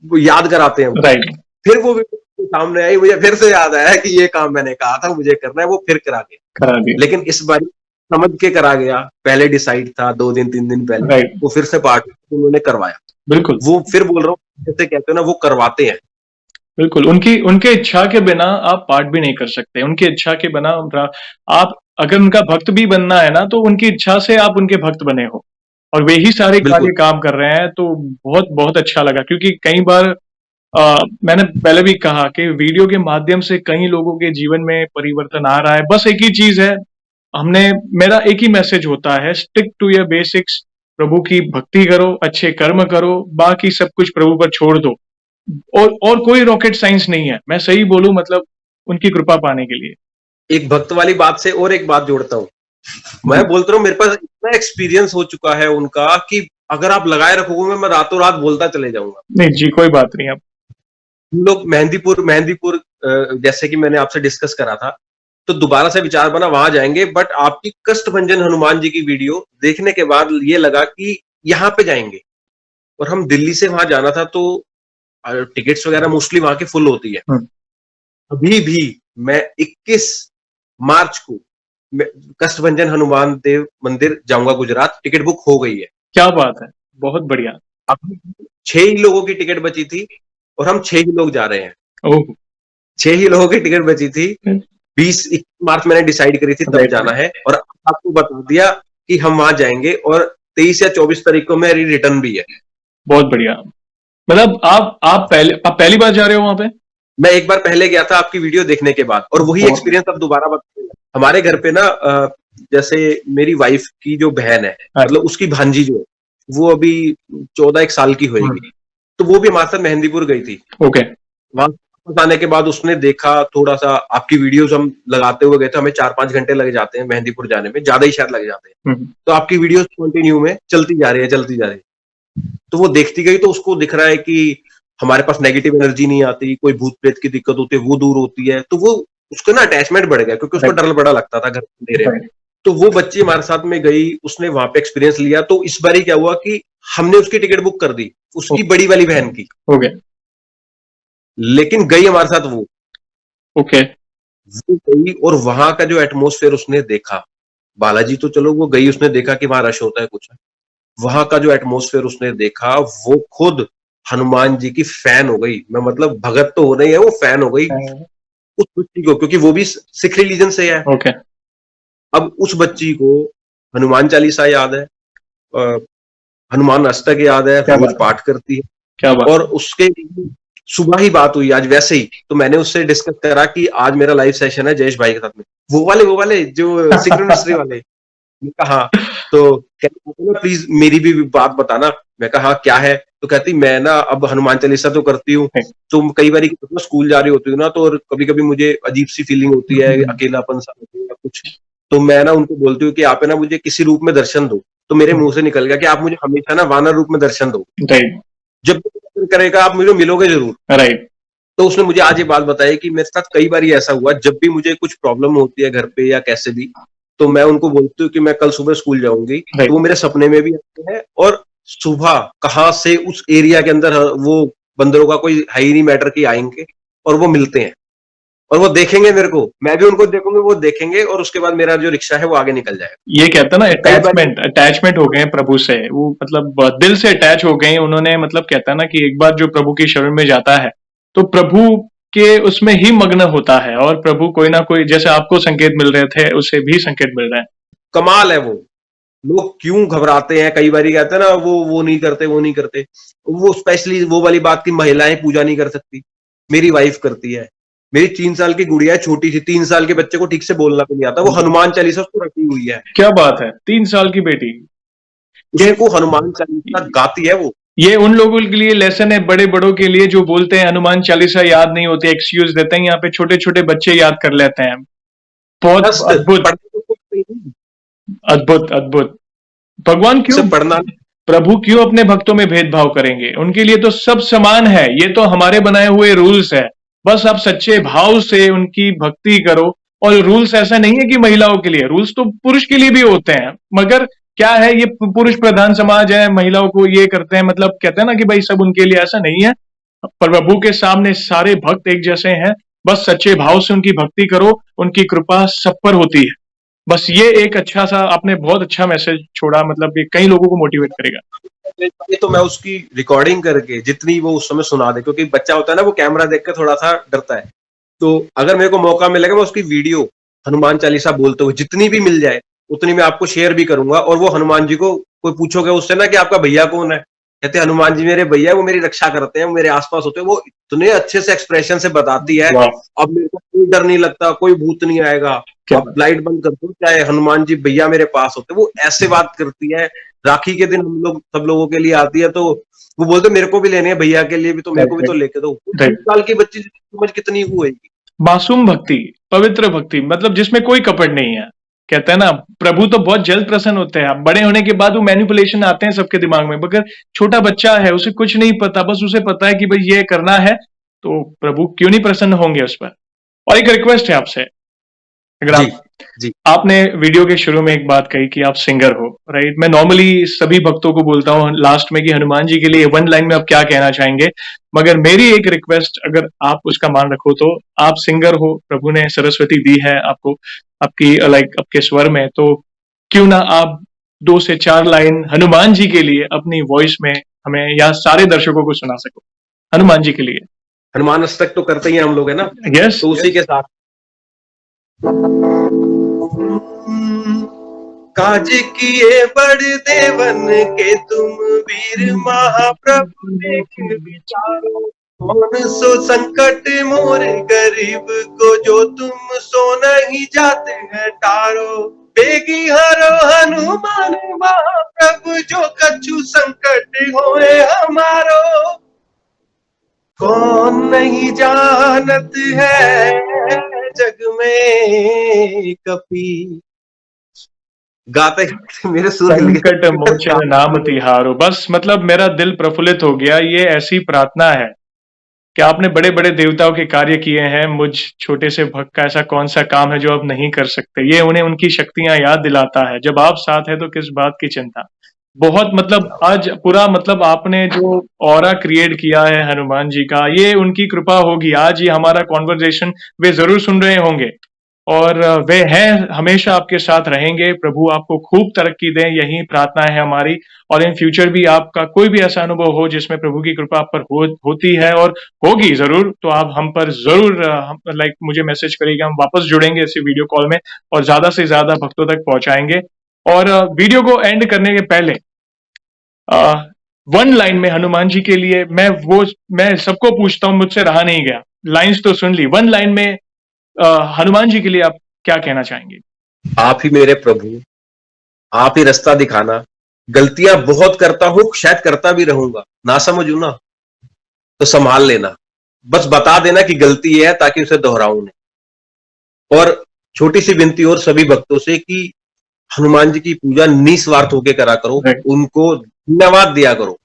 Speaker 1: वो याद कराते हैं वो।
Speaker 2: राइट।
Speaker 1: फिर वो वीडियो सामने आई, मुझे फिर से याद आया कि ये काम मैंने कहा था मुझे करना है, वो फिर करा दिया।
Speaker 2: करा दिया।
Speaker 1: लेकिन इस बारी समझ के करा गया। पहले डिसाइड था 2 दिन 3 दिन पहले,
Speaker 2: राइट,
Speaker 1: वो फिर से पार्ट उन्होंने करवाया।
Speaker 2: बिल्कुल,
Speaker 1: वो फिर बोल रहा हूँ जैसे कहते हो ना वो करवाते हैं।
Speaker 2: बिल्कुल। उनकी उनके इच्छा के बिना आप पाठ भी नहीं कर सकते। उनकी इच्छा के बिना आप अगर उनका भक्त भी बनना है ना, तो उनकी इच्छा से आप उनके भक्त बने हो और वे ही सारे
Speaker 1: बिल्कुल,
Speaker 2: कार्य काम कर रहे हैं, तो बहुत बहुत अच्छा लगा क्योंकि कई बार मैंने पहले भी कहा कि वीडियो के माध्यम से कई लोगों के जीवन में परिवर्तन आ रहा है। बस एक ही चीज़ है, हमने मेरा एक ही मैसेज होता है, स्टिक टू योर बेसिक्स। प्रभु की भक्ति करो, अच्छे कर्म करो, बाकी सब कुछ प्रभु पर छोड़ दो। और कोई रॉकेट साइंस नहीं है। मैं सही बोलूँ मतलब उनकी कृपा पाने के लिए।
Speaker 1: एक भक्त वाली बात से और एक बात जोड़ता हूँ। मैं
Speaker 2: जी।
Speaker 1: बोलता हूँ मेरे पास इतना एक्सपीरियंस हो चुका है उनका कि अगर आप लगाए रखोगे मैं रातों-रात बोलता चले जाऊँगा।
Speaker 2: नहीं जी, कोई बात नहीं अब।
Speaker 1: हम लोग मेहंदीपुर जैसे कि मैंने आपसे डिस्कस करा था, तो दोबारा से विचार बना वहाँ जाएँगे बट आपकी कष्टभंजन हनुमान जी की वीडियो देखने के बाद ये लगा कि यहाँ पे जाएँगे और हम दिल्ली से वहाँ जाना था तो टिकट्स वगैरह मोस्टली वहाँ की फुल होती है।
Speaker 2: हुँ,
Speaker 1: अभी भी मैं 21 मार्च को मैं कष्टभंजन हनुमान देव मंदिर जाऊँगा गुजरात, टिकट बुक हो गई है।
Speaker 2: क्या बात है! बहुत बढ़िया।
Speaker 1: अभी 6 ही लोगों की टिकट बची थी और हम 6 ही लोग जा रहे हैं।
Speaker 2: ओह!
Speaker 1: 6 ही लोगों की टिकट बची थी।
Speaker 2: हुँ,
Speaker 1: 20-21 मार्च मैंने डिसाइड करी थी तब
Speaker 2: राइट,
Speaker 1: जाना
Speaker 2: राइट।
Speaker 1: है और आपको बता दिया कि हम वहाँ जाएँगे और 23 या 24 तारीख को मेरी रिटर्न भी है।
Speaker 2: बहुत बढ़िया। मतलब आप पहली बार जा रहे हो वहाँ पे?
Speaker 1: मैं एक बार पहले गया था आपकी वीडियो देखने के बाद और वही
Speaker 2: बहुत
Speaker 1: एक्सपीरियंस अब दोबारा हमारे घर पे ना जैसे मेरी वाइफ की जो बहन है
Speaker 2: हाँ,
Speaker 1: मतलब उसकी भांजी जो है वो अभी 14 एक साल की
Speaker 2: हुँ,
Speaker 1: होएगी तो वो भी हमारे साथ मेहंदीपुर गई थी
Speaker 2: ओके।
Speaker 1: वहां वापस आने के बाद उसने देखा थोड़ा सा आपकी वीडियोस हम लगाते हुए गए थे हमें 4-5 घंटे लग जाते हैं मेहंदीपुर जाने में ज्यादा ही शायद लग जाते हैं
Speaker 2: हुँ,
Speaker 1: तो आपकी वीडियोस कंटिन्यू में चलती जा रही है तो वो देखती गई तो उसको दिख रहा है कि हमारे पास नेगेटिव एनर्जी नहीं आती कोई भूत प्रेत की दिक्कत होती है वो दूर होती है तो वो उसका ना अटैचमेंट बढ़ गया क्योंकि उसको
Speaker 2: राइट,
Speaker 1: डर बड़ा लगता था घर में अंधेरे में
Speaker 2: राइट,
Speaker 1: तो वो बच्ची हमारे साथ में गई उसने वहां पे एक्सपीरियंस लिया तो इस बारी क्या हुआ कि हमने उसकी टिकट बुक कर दी
Speaker 2: ओ
Speaker 1: उसकी बड़ी वाली बहन की
Speaker 2: ओके,
Speaker 1: लेकिन गई हमारे साथ
Speaker 2: ओके,
Speaker 1: वो गई और वहां का जो एटमोसफेयर उसने देखा बालाजी तो चलो वो गई उसने देखा कि वहां रश होता है कुछ वहां का जो एटमोसफेयर उसने देखा वो खुद हनुमान जी की फैन हो गई मैं मतलब भगत तो हो नहीं है वो फैन हो गई उस बच्ची को क्योंकि वो भी सिख रिलीजन से है
Speaker 2: ओके,
Speaker 1: अब उस बच्ची को हनुमान चालीसा याद है अ, हनुमान अष्टक याद है
Speaker 2: क्या
Speaker 1: रोज
Speaker 2: बात है!
Speaker 1: पाठ करती है
Speaker 2: क्या बात
Speaker 1: और उसके सुबह ही बात हुई आज वैसे ही तो मैंने उससे डिस्कस करा कि आज मेरा लाइव सेशन है जयेश भाई के साथ में वो वाले जो सीक्रेट मिस्ट्री वाले मैं कहा हाँ तो कहती ना प्लीज मेरी भी बात बताना मैं कहा हाँ क्या है तो कहती मैं ना अब हनुमान चालीसा तो करती हूँ
Speaker 2: है?
Speaker 1: तो कई बार स्कूल जा रही होती हूँ ना तो कभी कभी मुझे अजीब सी फीलिंग होती है
Speaker 2: हुँ,
Speaker 1: अकेलापन सा होता है या कुछ तो मैं ना उनको बोलती हूँ कि आप है ना मुझे किसी रूप में दर्शन दो तो मेरे मुंह से निकल गया कि आप मुझे हमेशा ना वानर रूप में दर्शन दो,
Speaker 2: राइट,
Speaker 1: जब भी दर्शन करेगा आप मुझे मिलोगे जरूर।
Speaker 2: राइट,
Speaker 1: तो उसने मुझे आज ये बात बताई कि मेरे साथ कई बार ऐसा हुआ, जब भी मुझे कुछ प्रॉब्लम होती है घर पे या कैसे भी, तो मैं उनको बोलती हूँ कि मैं कल सुबह स्कूल जाऊंगी, तो वो
Speaker 2: राइट।
Speaker 1: मेरे सपने में भी आते हैं, और सुबह कहाँ से उस एरिया के अंदर वो बंदरों का कोई है ही नहीं मैटर कि आएंगे, और वो मिलते हैं और वो देखेंगे मेरे को, मैं भी उनको देखूंगी, वो देखेंगे, और उसके बाद मेरा जो रिक्शा है वो आगे निकल जाएगा।
Speaker 2: ये कहते हैं ना
Speaker 1: तो कई बार
Speaker 2: अटैचमेंट हो गए हैं प्रभु से, वो मतलब दिल से अटैच हो गए हैं उन्होंने, मतलब कहता है ना कि एक बार जो प्रभु की शरण में जाता है तो प्रभु के उसमें ही मग्न होता है, और प्रभु कोई ना कोई, जैसे आपको संकेत मिल रहे थे उसे भी संकेत मिल रहे हैं।
Speaker 1: कमाल है वो। लोग क्यों घबराते हैं, कई बार कहते हैं ना वो नहीं करते, वो नहीं करते। वो स्पेशली वो वाली बात की महिलाएं पूजा नहीं कर सकती, मेरी वाइफ करती है। मेरी 3 साल की गुड़िया है, छोटी सी, 3 साल के बच्चे को ठीक से बोलना भी नहीं आता, वो हनुमान चालीसा उसको रखी हुई है,
Speaker 2: क्या बात है, 3 साल की बेटी! ये
Speaker 1: उसको हनुमान चालीसा गाती है वो।
Speaker 2: ये उन लोगों के लिए लेसन है, बड़े बड़ों के लिए जो बोलते हैं हनुमान चालीसा याद नहीं होती, एक्सक्यूज देते हैं, यहाँ पे छोटे छोटे बच्चे याद कर लेते हैं। बहुत
Speaker 1: जस्ट
Speaker 2: अद्भुत,
Speaker 1: पढ़ने को कुछ नहीं,
Speaker 2: अद्भुत, अद्भुत। भगवान क्यों,
Speaker 1: सिर्फ पढ़ना।
Speaker 2: प्रभु क्यों अपने भक्तों में भेदभाव करेंगे? उनके लिए तो सब समान है, ये तो हमारे बनाए हुए रूल्स है। बस आप सच्चे भाव से उनकी भक्ति करो। और रूल्स ऐसा नहीं है कि महिलाओं के लिए, रूल्स तो पुरुष के लिए भी होते हैं, मगर क्या है, ये पुरुष प्रधान समाज है, महिलाओं को ये करते हैं, मतलब कहते हैं ना कि भाई सब उनके लिए, ऐसा नहीं है। प्रभु के सामने सारे भक्त एक जैसे हैं, बस सच्चे भाव से उनकी भक्ति करो, उनकी कृपा सब पर होती है। बस ये एक अच्छा सा आपने बहुत अच्छा मैसेज छोड़ा, मतलब ये कई लोगों को मोटिवेट करेगा।
Speaker 1: ये तो मैं उसकी रिकॉर्डिंग करके जितनी वो उस समय सुना दे, क्योंकि बच्चा होता है ना वो कैमरा देख कर थोड़ा सा डरता है, तो अगर मेरे को मौका मिलेगा मैं उसकी वीडियो हनुमान चालीसा बोलते हुए जितनी भी मिल जाए उतनी मैं आपको शेयर भी करूंगा। और वो हनुमान जी को कोई पूछोगे उससे ना कि आपका भैया कौन है, कहते हनुमान जी मेरे भैया, वो मेरी रक्षा करते हैं, वो मेरे आसपास होते हैं, वो इतने अच्छे से एक्सप्रेशन से बताती है।
Speaker 2: वाह,
Speaker 1: अब मेरे को कोई डर नहीं लगता, कोई भूत नहीं आएगा,
Speaker 2: क्या
Speaker 1: अब लाइट बंद कर दो, चाहे हनुमान जी भैया मेरे पास होते, वो ऐसे बात करती है। राखी के दिन हम लोग सब लोगों के लिए आती है, तो वो बोलते मेरे को भी लेने हैं, भैया के लिए भी, तो मेरे को भी तो लेके दो। 3 साल की बच्ची की समझ कितनी हुएगी।
Speaker 2: मासूम भक्ति, पवित्र भक्ति, मतलब जिसमें कोई कपट नहीं है। कहते हैं ना प्रभु तो बहुत जल्द प्रसन्न होते हैं, बड़े होने के बाद वो मैनिपुलेशन आते हैं सबके दिमाग में, मगर छोटा बच्चा है, उसे कुछ नहीं पता, बस उसे पता है कि भाई ये करना है, तो प्रभु क्यों नहीं प्रसन्न होंगे उस पर। और एक रिक्वेस्ट है आपसे, अगर
Speaker 1: जी
Speaker 2: आप,
Speaker 1: जी
Speaker 2: आपने वीडियो के शुरू में एक बात कही कि आप सिंगर हो, राइट? मैं नॉर्मली सभी भक्तों को बोलता हूँ लास्ट में कि हनुमान जी के लिए वन लाइन में आप क्या कहना चाहेंगे, मगर मेरी एक रिक्वेस्ट, अगर आप उसका मान रखो, तो आप सिंगर हो, प्रभु ने सरस्वती दी है आपको, आपकी लाइक आपके स्वर में, तो क्यों ना आप 2 से 4 लाइन हनुमान जी के लिए अपनी वॉइस में हमें या सारे दर्शकों को सुना सको, हनुमान जी के लिए।
Speaker 1: हनुमान अष्टक तो करते ही हैं हम लोग, है ना,
Speaker 2: यस,
Speaker 1: तो उसी के साथ। काज किए बड़ देवन के तुम, वीर महाप्रभु देख विचारो, कौन सो संकट मोर गरीब को, जो तुम सो नहीं जाते हैं टारो। बेगी हरो हनुमान महाप्रभु, जो कछु संकट होए हमारो। कौन नहीं जानत है जग में कपी। गाते गाते मेरे सुर हिल
Speaker 2: संकट
Speaker 1: गए।
Speaker 2: मोचन नाम तिहारो, बस मतलब मेरा दिल प्रफुल्लित हो गया। ये ऐसी प्रार्थना है कि आपने बड़े बड़े देवताओं के कार्य किए हैं, मुझ छोटे से भक्त का ऐसा कौन सा काम है जो आप नहीं कर सकते। ये उन्हें उनकी शक्तियां याद दिलाता है, जब आप साथ है तो किस बात की चिंता। बहुत मतलब आज पूरा मतलब आपने जो ऑरा क्रिएट किया है हनुमान जी का, ये उनकी कृपा होगी। आज ये हमारा कॉन्वर्जेशन वे जरूर सुन रहे होंगे, और वे हैं, हमेशा आपके साथ रहेंगे। प्रभु आपको खूब तरक्की दें, यही प्रार्थना है हमारी। और इन फ्यूचर भी आपका कोई भी ऐसा अनुभव हो जिसमें प्रभु की कृपा आप पर होती है और होगी जरूर, तो आप हम पर जरूर लाइक मुझे मैसेज करिएगा, हम वापस जुड़ेंगे इसी वीडियो कॉल में और ज्यादा से ज्यादा भक्तों तक पहुंचाएंगे। और वीडियो को एंड करने के पहले वन लाइन में हनुमान जी के लिए मैं सबको पूछता हूं, मुझसे रहा नहीं गया, लाइंस तो सुन ली, वन लाइन में हनुमान जी के लिए आप क्या कहना चाहेंगे?
Speaker 1: आप ही मेरे प्रभु, आप ही रास्ता दिखाना। गलतियां बहुत करता हूं, शायद करता भी रहूंगा, ना समझू ना तो संभाल लेना, बस बता देना कि गलती है ताकि उसे दोहराऊं नहीं। और छोटी सी विनती और सभी भक्तों से कि हनुमान जी की पूजा निस्वार्थ होके करा करो,
Speaker 2: राइट।
Speaker 1: उनको धन्यवाद दिया करो।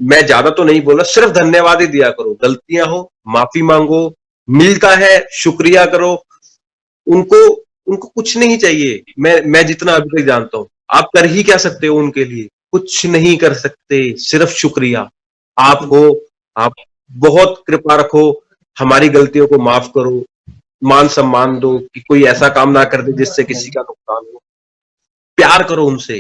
Speaker 1: मैं ज्यादा तो नहीं बोला, सिर्फ धन्यवाद ही दिया करो। गलतियां हो माफी मांगो, मिलता है शुक्रिया करो। उनको उनको कुछ नहीं चाहिए। मैं जितना अभी तक जानता हूं, आप कर ही क्या सकते हो उनके लिए? कुछ नहीं कर सकते, सिर्फ शुक्रिया। आप हो, आप बहुत कृपा रखो, हमारी गलतियों को माफ करो, मान सम्मान दो कि कोई ऐसा काम ना कर दे जिससे किसी का नुकसान हो। प्यार करो उनसे,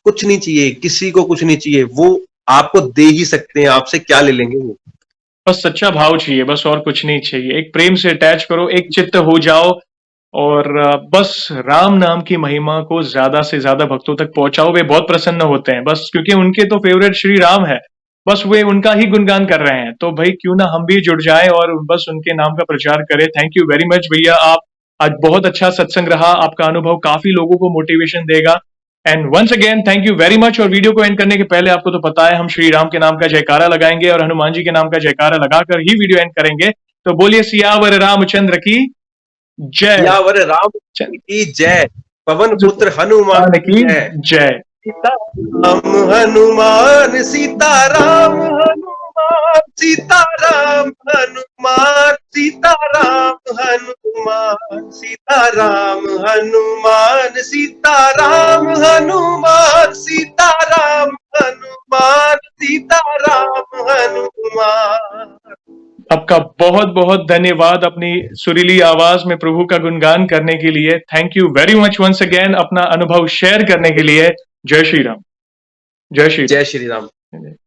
Speaker 1: कुछ नहीं चाहिए, किसी को कुछ नहीं चाहिए। वो आपको दे ही सकते हैं, आपसे क्या ले लेंगे वो?
Speaker 2: बस सच्चा भाव चाहिए, बस और कुछ नहीं चाहिए। एक प्रेम से अटैच करो, एक चित्त हो जाओ और बस राम नाम की महिमा को ज्यादा से ज्यादा भक्तों तक पहुंचाओ। वे बहुत प्रसन्न होते हैं, बस क्योंकि उनके तो फेवरेट श्री राम है, बस वे उनका ही गुणगान कर रहे हैं। तो भाई क्यों ना हम भी जुड़ जाएं और बस उनके नाम का प्रचार करें। थैंक यू वेरी मच भैया, आप आज बहुत अच्छा सत्संग रहा, आपका अनुभव काफी लोगों को मोटिवेशन देगा। And once again thank you very much. और वीडियो को एंड करने के पहले आपको तो पता है हम श्री राम के नाम का जयकारा लगाएंगे और हनुमान जी के नाम का जयकारा लगाकर ही वीडियो एंड करेंगे। तो बोलिए सियावर रामचंद्र की जय।
Speaker 1: सियावर राम की जय, पवन पुत्र हनुमान
Speaker 2: हनुमान
Speaker 1: की
Speaker 2: की
Speaker 1: जय।
Speaker 2: जय।
Speaker 1: राम हनुमान सीताराम, हनुमान सीताराम, हनुमान सीताराम, हनुमान सीताराम, हनुमान सीताराम, हनुमान सीताराम, हनुमान सीताराम, हनुमान।
Speaker 2: आपका बहुत बहुत धन्यवाद अपनी सुरीली आवाज में प्रभु का गुणगान करने के लिए। Thank you very much once again अपना अनुभव शेयर करने के लिए। जय श्री राम। जय श्री
Speaker 1: जय श्री राम।
Speaker 2: राम।